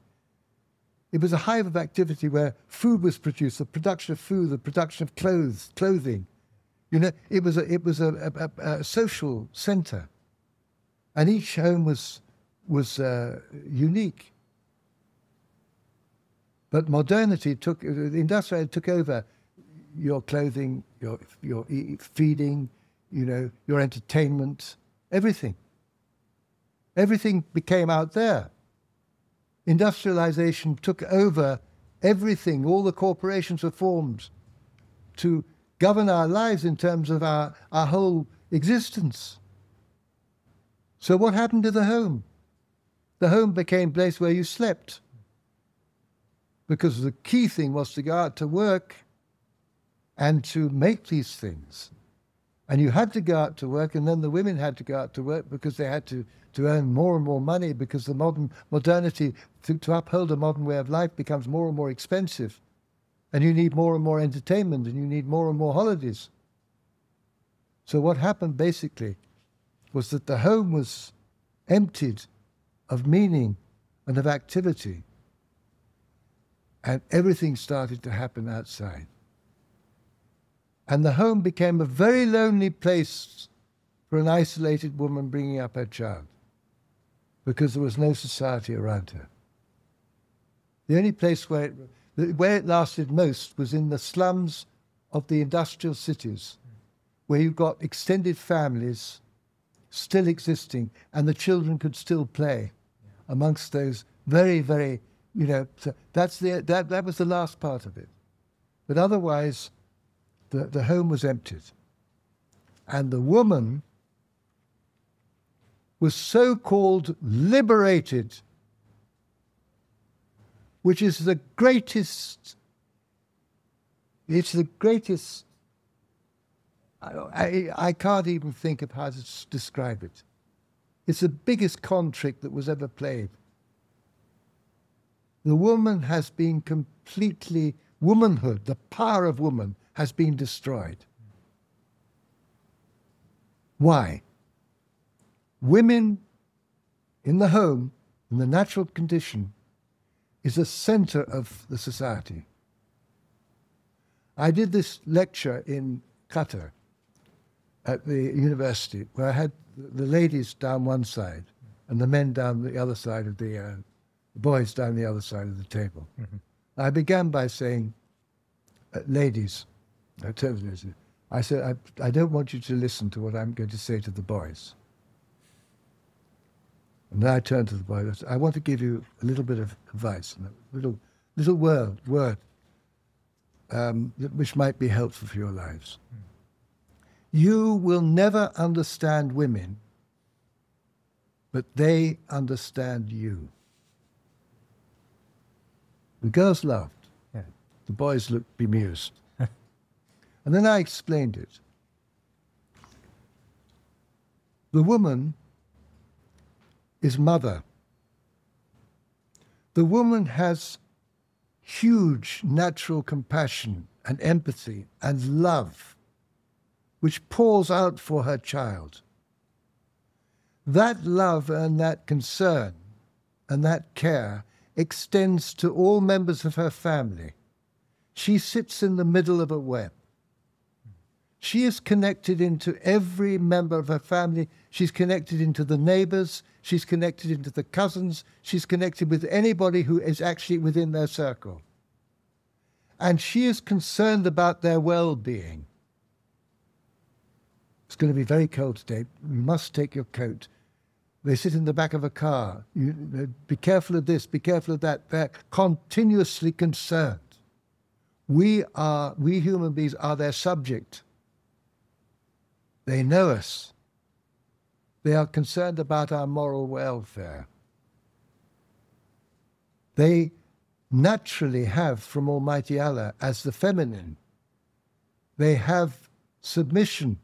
It was a hive of activity where food was produced, the production of food, the production of clothing. You know, it was a social center, and each home was unique. But modernity took over your clothing, your feeding, you know, your entertainment, everything. Everything became out there. Industrialization took over everything. All the corporations were formed to govern our lives in terms of our whole existence. So what happened to the home? The home became a place where you slept, because the key thing was to go out to work and to make these things. And you had to go out to work, and then the women had to go out to work because they had to earn more and more money, because the modernity, to uphold a modern way of life, becomes more and more expensive. And you need more and more entertainment, and you need more and more holidays. So what happened basically was that the home was emptied of meaning and of activity, and everything started to happen outside. And the home became a very lonely place for an isolated woman bringing up her child, because there was no society around her. The only place where it lasted most was in the slums of the industrial cities, where you've got extended families still existing, and the children could still play amongst those very, very, you know, that was the last part of it. But otherwise, the home was emptied. And the woman was so-called liberated, which is the greatest, it's the greatest, I can't even think of how to describe it. It's the biggest con trick that was ever played. The woman has been completely, womanhood, the power of woman, has been destroyed. Why? Women in the home, in the natural condition, is the center of the society. I did this lecture in Qatar at the university, where I had the ladies down one side and the men down the other side of the boys down the other side of the table. Mm-hmm. I began by saying, ladies, I said, I don't want you to listen to what I'm going to say to the boys. And then I turned to the boys. I said, I want to give you a little bit of advice, a little word, which might be helpful for your lives. Mm. You will never understand women, but they understand you. The girls laughed. Yeah. The boys looked bemused. And then I explained it. The woman is mother. The woman has huge natural compassion and empathy and love, which pours out for her child. That love and that concern and that care extends to all members of her family. She sits in the middle of a web. She is connected into every member of her family. She's connected into the neighbors. She's connected into the cousins. She's connected with anybody who is actually within their circle. And she is concerned about their well-being. It's going to be very cold today. You must take your coat. They sit in the back of a car. Be careful of this, be careful of that. They're continuously concerned. We human beings are their subject. They know us. They are concerned about our moral welfare. They naturally have from Almighty Allah, as the feminine, they have submission.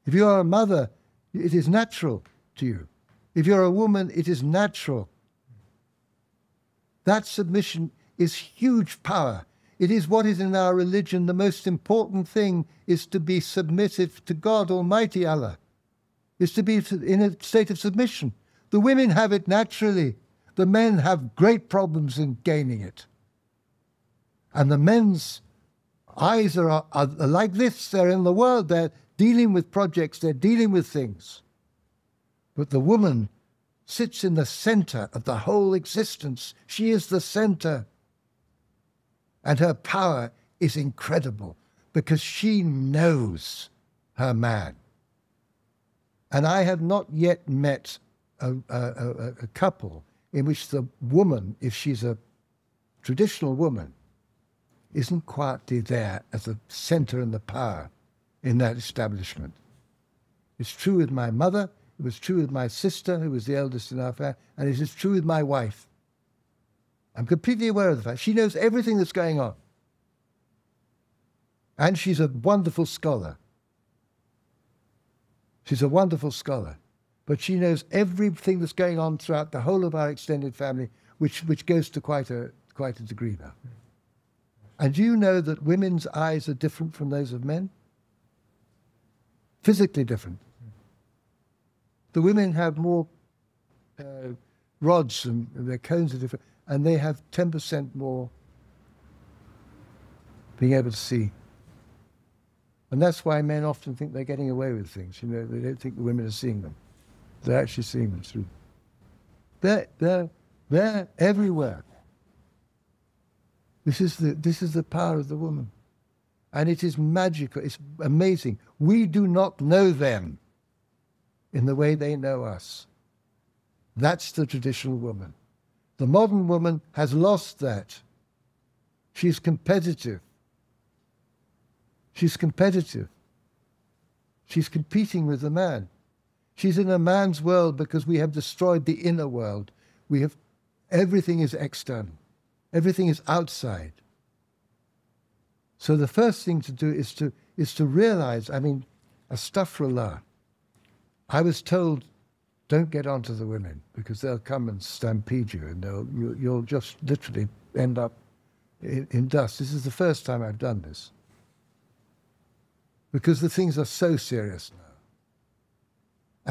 If you are a mother, it is natural to you. If you're a woman, it is natural. That submission is huge power. It is what is in our religion. The most important thing is to be submissive to God Almighty Allah, is to be in a state of submission. The women have it naturally. The men have great problems in gaining it. And the men's eyes are like this. They're in the world. They're dealing with projects. They're dealing with things. But the woman sits in the center of the whole existence. She is the center. And her power is incredible because she knows her man. And I have not yet met a couple in which the woman, if she's a traditional woman, isn't quietly there as the center and the power in that establishment. It's true with my mother, it was true with my sister, who was the eldest in our family, and it is true with my wife. I'm completely aware of the fact. She knows everything that's going on. And she's a wonderful scholar. She's a wonderful scholar. But she knows everything that's going on throughout the whole of our extended family, which goes to quite a degree now. And do you know that women's eyes are different from those of men? Physically different. The women have more rods and their cones are different, and they have 10% more being able to see. And that's why men often think they're getting away with things. You know, they don't think the women are seeing them. They're actually seeing them through. They're everywhere. This is the power of the woman. And it is magical. It's amazing. We do not know them in the way they know us. That's the traditional woman. The modern woman has lost that. She's competitive. She's competitive. She's competing with the man. She's in a man's world because we have destroyed the inner world. Everything is external. Everything is outside. So the first thing to do is to realize, I mean, astaghfirullah. I was told, don't get onto the women because they'll come and stampede you and you'll just literally end up in dust. This is the first time I've done this. Because the things are so serious now.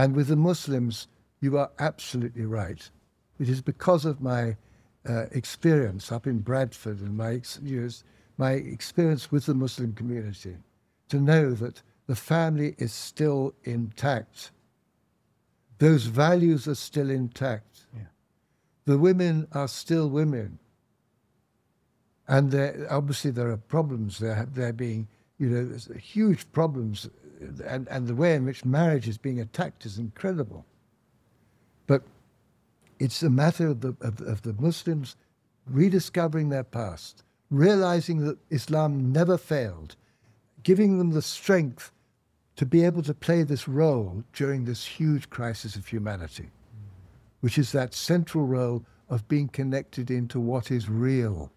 And with the Muslims, you are absolutely right. It is because of my experience up in Bradford and my experience with the Muslim community to know that the family is still intact. Those values are still intact. Yeah. The women are still women. And obviously there are problems. They're being, there's huge problems. And the way in which marriage is being attacked is incredible. But it's a matter of the Muslims rediscovering their past, realizing that Islam never failed, giving them the strength to be able to play this role during this huge crisis of humanity, which is that central role of being connected into what is real.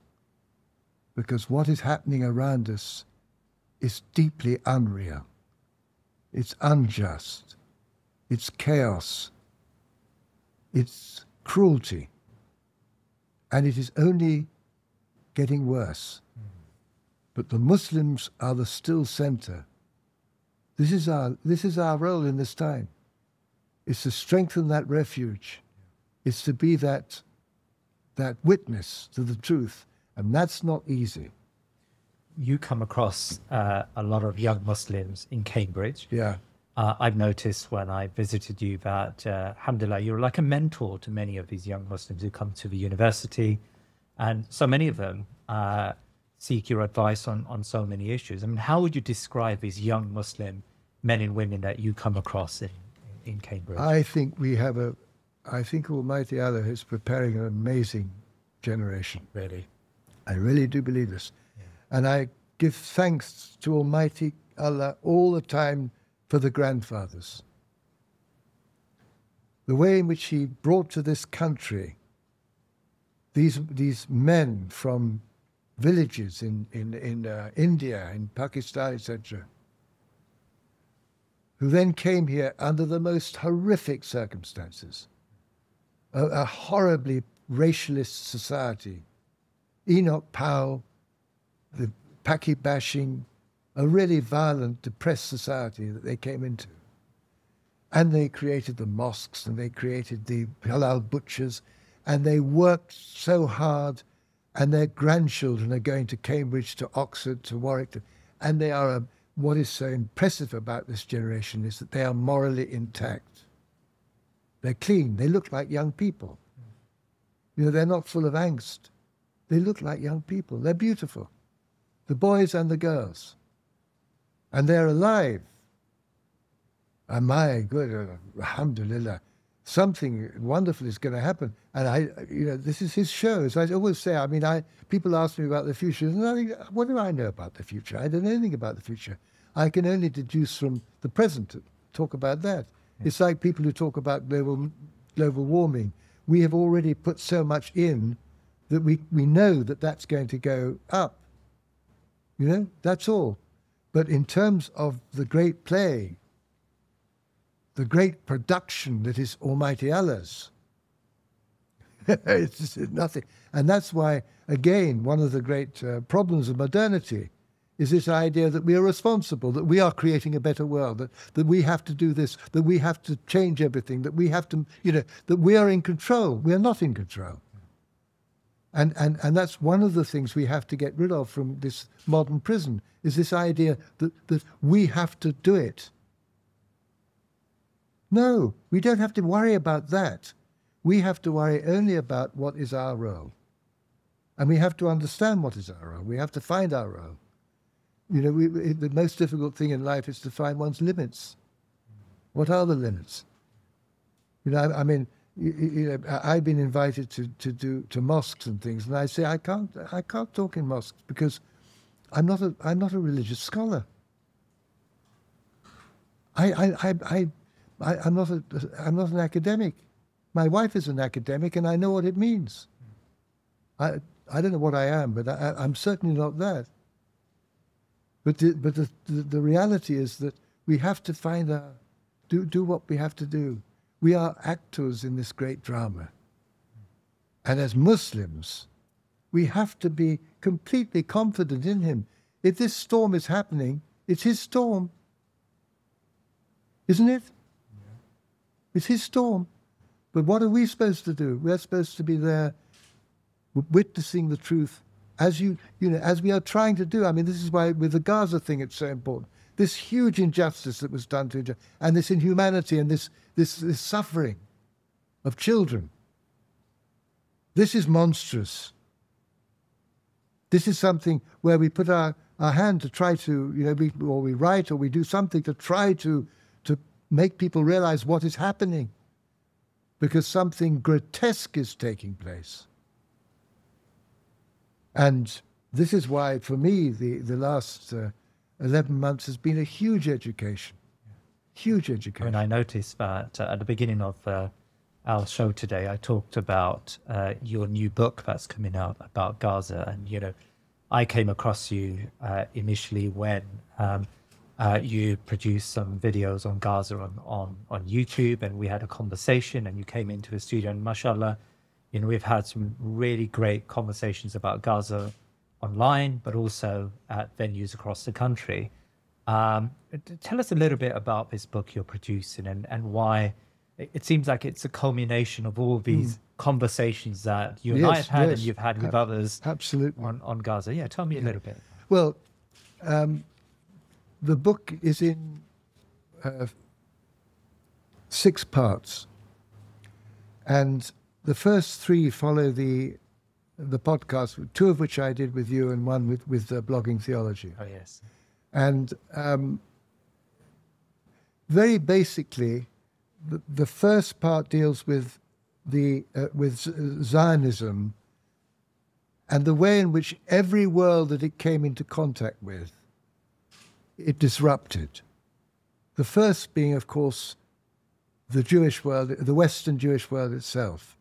Because what is happening around us is deeply unreal. It's unjust. It's chaos. It's cruelty. And it is only getting worse. But the Muslims are the still center. This is our role in this time. It's to strengthen that refuge. It's to be that witness to the truth. And that's not easy. You come across a lot of young Muslims in Cambridge. Yeah. I've noticed when I visited you that, alhamdulillah, you're like a mentor to many of these young Muslims who come to the university. And so many of them seek your advice on so many issues. I mean, how would you describe these young Muslim men and women that you come across in Cambridge? I think I think Almighty Allah is preparing an amazing generation. Really? I really do believe this. Yeah. And I give thanks to Almighty Allah all the time for the grandfathers. The way in which He brought to this country these men from villages in India, in Pakistan, etc., who then came here under the most horrific circumstances, a horribly racialist society. Enoch Powell, the Paki bashing, a really violent, depressed society that they came into. And they created the mosques, and they created the halal butchers, and they worked so hard, and their grandchildren are going to Cambridge, to Oxford, to Warwick, and they are, what is so impressive about this generation is that they are morally intact. They're clean. They look like young people. You know, they're not full of angst. They look like young people. They're beautiful. The boys and the girls. And they're alive. And my good, alhamdulillah, something wonderful is going to happen. And this is his show. As I always say, I mean, people ask me about the future. And what do I know about the future? I don't know anything about the future. I can only deduce from the present, talk about that. Yeah. It's like people who talk about global warming. We have already put so much in that we know that that's going to go up. You know, that's all. But in terms of the great play, the great production that is Almighty Allah's, it's just nothing. And that's why, again, one of the great problems of modernity is this idea that we are responsible, that we are creating a better world, that we have to do this, that we have to change everything, that we have to, that we are in control. We are not in control. And that's one of the things we have to get rid of from this modern prison, is this idea that we have to do it. No, we don't have to worry about that. We have to worry only about what is our role. And we have to understand what is our role. We have to find our role. You know, the most difficult thing in life is to find one's limits. What are the limits? You know, I mean, I've been invited to mosques and things, and I say I can't talk in mosques because I'm not a religious scholar. I'm not an academic. My wife is an academic, and I know what it means. I don't know what I am, but I'm certainly not that. But the reality is that we have to find do what we have to do. We are actors in this great drama. And as Muslims, we have to be completely confident in him. If this storm is happening, it's his storm. Isn't it? Yeah. It's his storm. But what are we supposed to do? We're supposed to be there witnessing the truth as as we are trying to do. I mean, this is why with the Gaza thing it's so important. This huge injustice that was done to, and this inhumanity and this suffering of children. This is monstrous. This is something where we put our hand to try to, we write or we do something to try to make people realize what is happening, because something grotesque is taking place. And this is why, for me, the last 11 months has been a huge education. Huge education. I mean, I noticed that at the beginning of our show today, I talked about your new book that's coming out about Gaza. And, I came across you initially when you produced some videos on Gaza on YouTube, and we had a conversation, and you came into the studio, and mashallah, we've had some really great conversations about Gaza online, but also at venues across the country. Tell us a little bit about this book you're producing and why it seems like it's a culmination of all these conversations that you and I have had and you've had with others absolutely on Gaza. Yeah, tell me a little bit. Well, the book is in 6 parts, and the first 3 follow the podcast, 2 of which I did with you and 1 with Blogging Theology. Oh, yes. And very basically, the first part deals with Zionism and the way in which every world that it came into contact with, it disrupted. The first being, of course, the Jewish world, the Western Jewish world itself,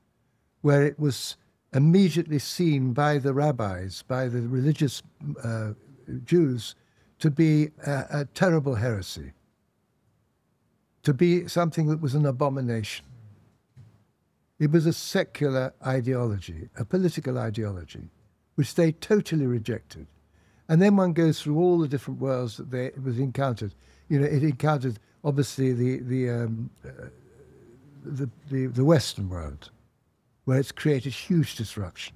where it was immediately seen by the rabbis, by the religious Jews, to be a terrible heresy, to be something that was an abomination. It was a secular ideology, a political ideology, which they totally rejected. And then one goes through all the different worlds that it was encountered. You know, it encountered obviously the Western world, where it's created huge disruption.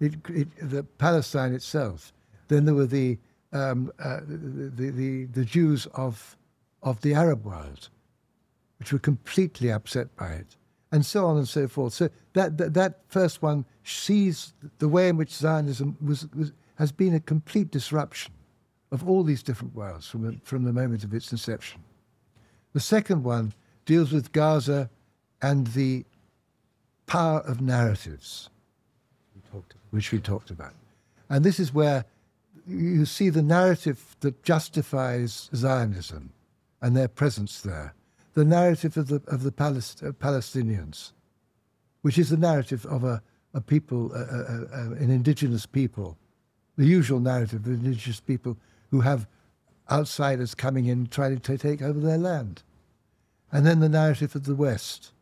The Palestine itself. Then there were the Jews of the Arab world, which were completely upset by it, and so on and so forth. So that first one sees the way in which Zionism has been a complete disruption of all these different worlds from the moment of its inception. The second one deals with Gaza and the power of narratives, which we talked about. And this is where you see the narrative that justifies Zionism and their presence there, the narrative of the Palestinians, which is the narrative of a people, an indigenous people, the usual narrative of indigenous people who have outsiders coming in trying to take over their land. And then the narrative of the West,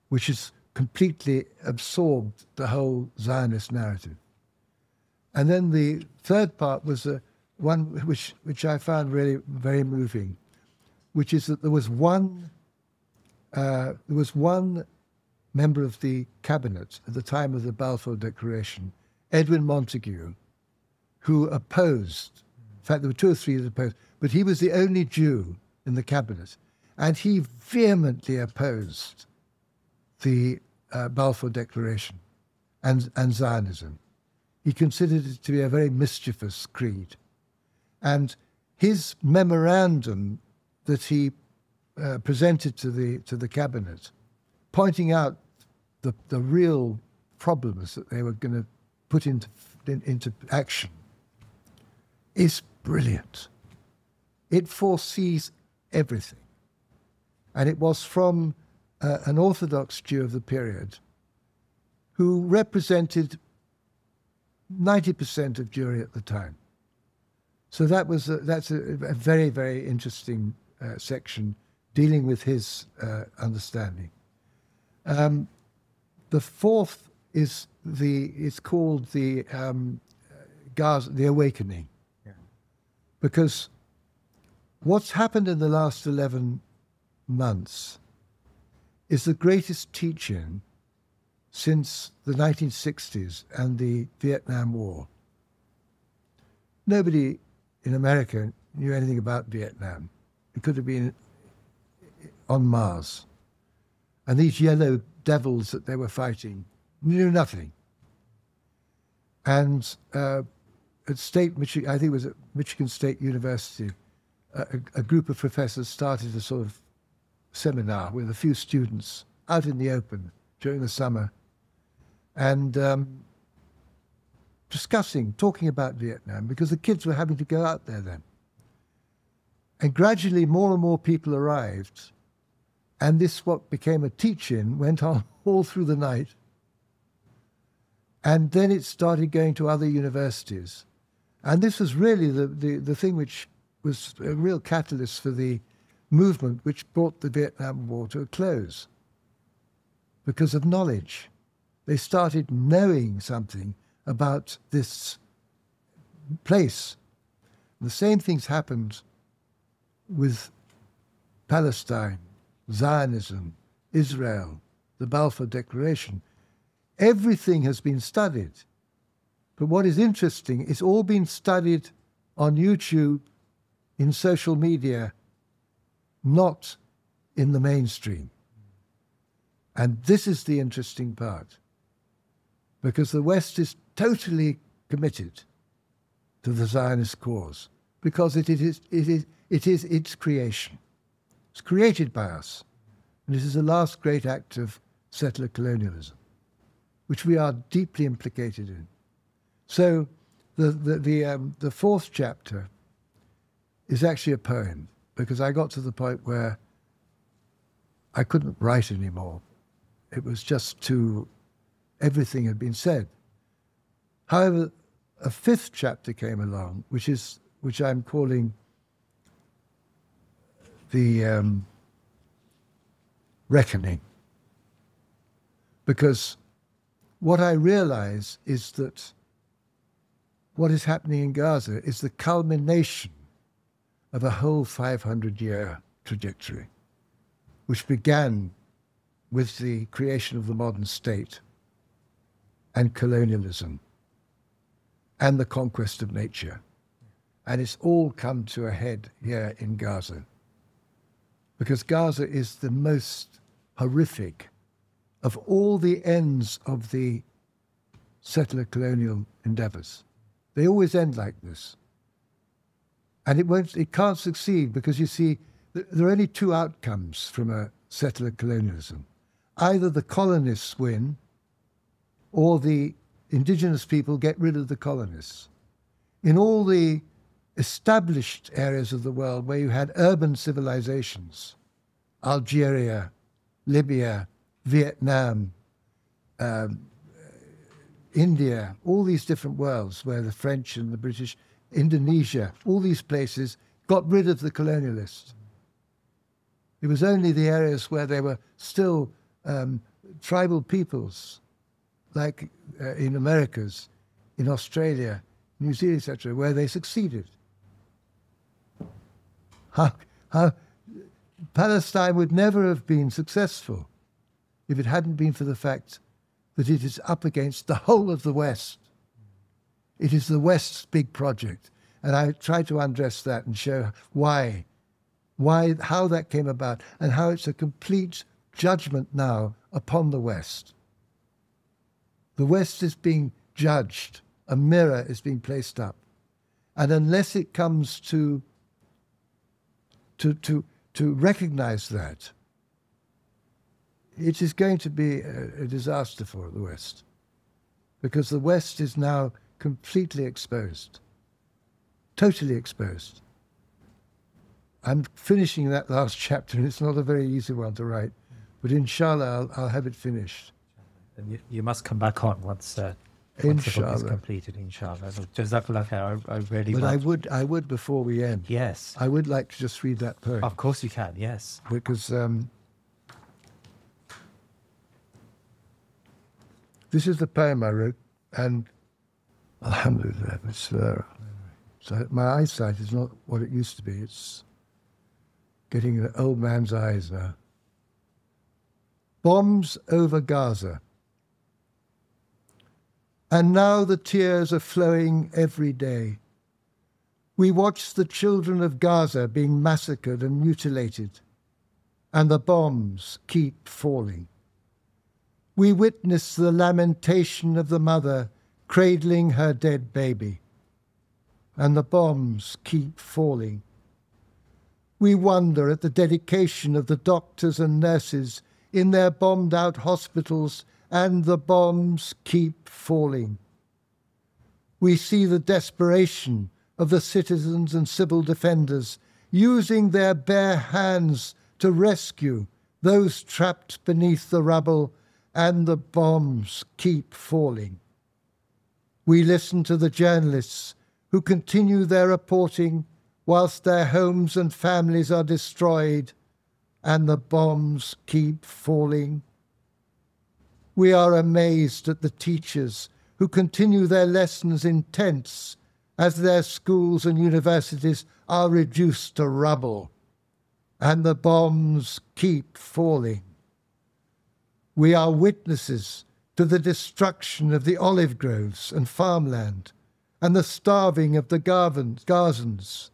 which has completely absorbed the whole Zionist narrative. And then the third part was one which I found really very moving, which is that there was one member of the cabinet at the time of the Balfour Declaration, Edwin Montagu, who opposed. In fact, there were two or three that opposed, but he was the only Jew in the cabinet, and he vehemently opposed the Balfour Declaration and Zionism. He considered it to be a very mischievous creed. And his memorandum that he presented to the cabinet, pointing out the real problems that they were going to put into action, is brilliant. It foresees everything. And it was from an Orthodox Jew of the period who represented 90% of Jewry at the time. So that's a very, very interesting section dealing with his understanding. The fourth is it's called the Gaza, the Awakening, because what's happened in the last 11 months is the greatest teaching since the 1960s and the Vietnam War. Nobody in America knew anything about Vietnam. It could have been on Mars. And these yellow devils that they were fighting knew nothing. And at State Michigan, I think it was at Michigan State University, a group of professors started a sort of seminar with a few students out in the open during the summer, and talking about Vietnam, because the kids were having to go out there then. And gradually more and more people arrived, and this, what became a teach-in, went on all through the night. And then it started going to other universities. And this was really the thing which was a real catalyst for the movement which brought the Vietnam War to a close, because of knowledge. They started knowing something about this place. The same things happened with Palestine, Zionism, Israel, the Balfour Declaration. Everything has been studied. But what is interesting, it's all been studied on YouTube, in social media, not in the mainstream. And this is the interesting part, because the West is totally committed to the Zionist cause, because it is its creation. It's created by us. And this is the last great act of settler colonialism, which we are deeply implicated in. So the fourth chapter is actually a poem, because I got to the point where I couldn't write anymore. It was just everything had been said. However, a fifth chapter came along, which I'm calling the reckoning. Because what I realize is that what is happening in Gaza is the culmination of a whole 500-year trajectory, which began with the creation of the modern state and colonialism and the conquest of nature. And it's all come to a head here in Gaza, because Gaza is the most horrific of all the ends of the settler colonial endeavors. They always end like this. And it can't succeed because, you see, there are only two outcomes from a settler colonialism. Either the colonists win, or the indigenous people get rid of the colonists. In all the established areas of the world where you had urban civilizations, Algeria, Libya, Vietnam, India, all these different worlds where the French and the British, Indonesia, all these places got rid of the colonialists. It was only the areas where there were still tribal peoples, like in Americas, in Australia, New Zealand, etc., where they succeeded. How Palestine would never have been successful if it hadn't been for the fact that it is up against the whole of the West. It is the West's big project. And I try to undress that and show how that came about, and how it's a complete judgment now upon the West. The West is being judged. A mirror is being placed up. And unless it comes to recognize that, it is going to be a disaster for the West, because the West is now completely exposed, totally exposed. I'm finishing that last chapter, and it's not a very easy one to write, but inshallah I'll have it finished. And you must come back on once the book is completed, inshallah. Jazakallah khair. I really But I would before we end. Yes. I would like to just read that poem. Of course you can, yes. Because this is the poem I wrote, and alhamdulillah, so my eyesight is not what it used to be. It's getting an old man's eyes now. Bombs over Gaza. And now the tears are flowing every day. We watch the children of Gaza being massacred and mutilated, and the bombs keep falling. We witness the lamentation of the mother cradling her dead baby, and the bombs keep falling. We wonder at the dedication of the doctors and nurses in their bombed-out hospitals, and the bombs keep falling. We see the desperation of the citizens and civil defenders using their bare hands to rescue those trapped beneath the rubble, and the bombs keep falling. We listen to the journalists who continue their reporting whilst their homes and families are destroyed, and the bombs keep falling. We are amazed at the teachers who continue their lessons in tents as their schools and universities are reduced to rubble, and the bombs keep falling. We are witnesses to the destruction of the olive groves and farmland, and the starving of the Gazans,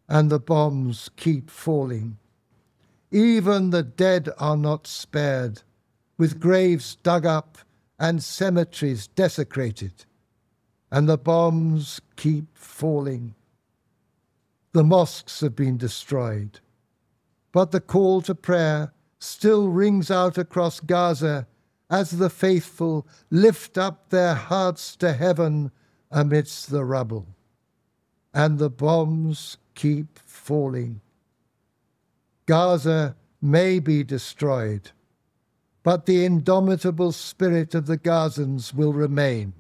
and the bombs keep falling. Even the dead are not spared, with graves dug up and cemeteries desecrated, and the bombs keep falling. The mosques have been destroyed, but the call to prayer still rings out across Gaza as the faithful lift up their hearts to heaven amidst the rubble, and the bombs keep falling. Gaza may be destroyed, but the indomitable spirit of the Gazans will remain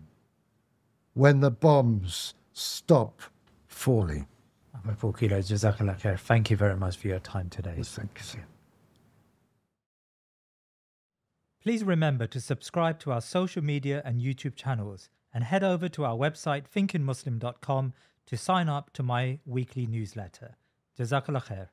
when the bombs stop falling. Ahmed Paul Keeler, Jazakallah khair. Thank you very much for your time today. Thank you. Please remember to subscribe to our social media and YouTube channels and head over to our website thinkingmuslim.com to sign up to my weekly newsletter. Jazakallah khair.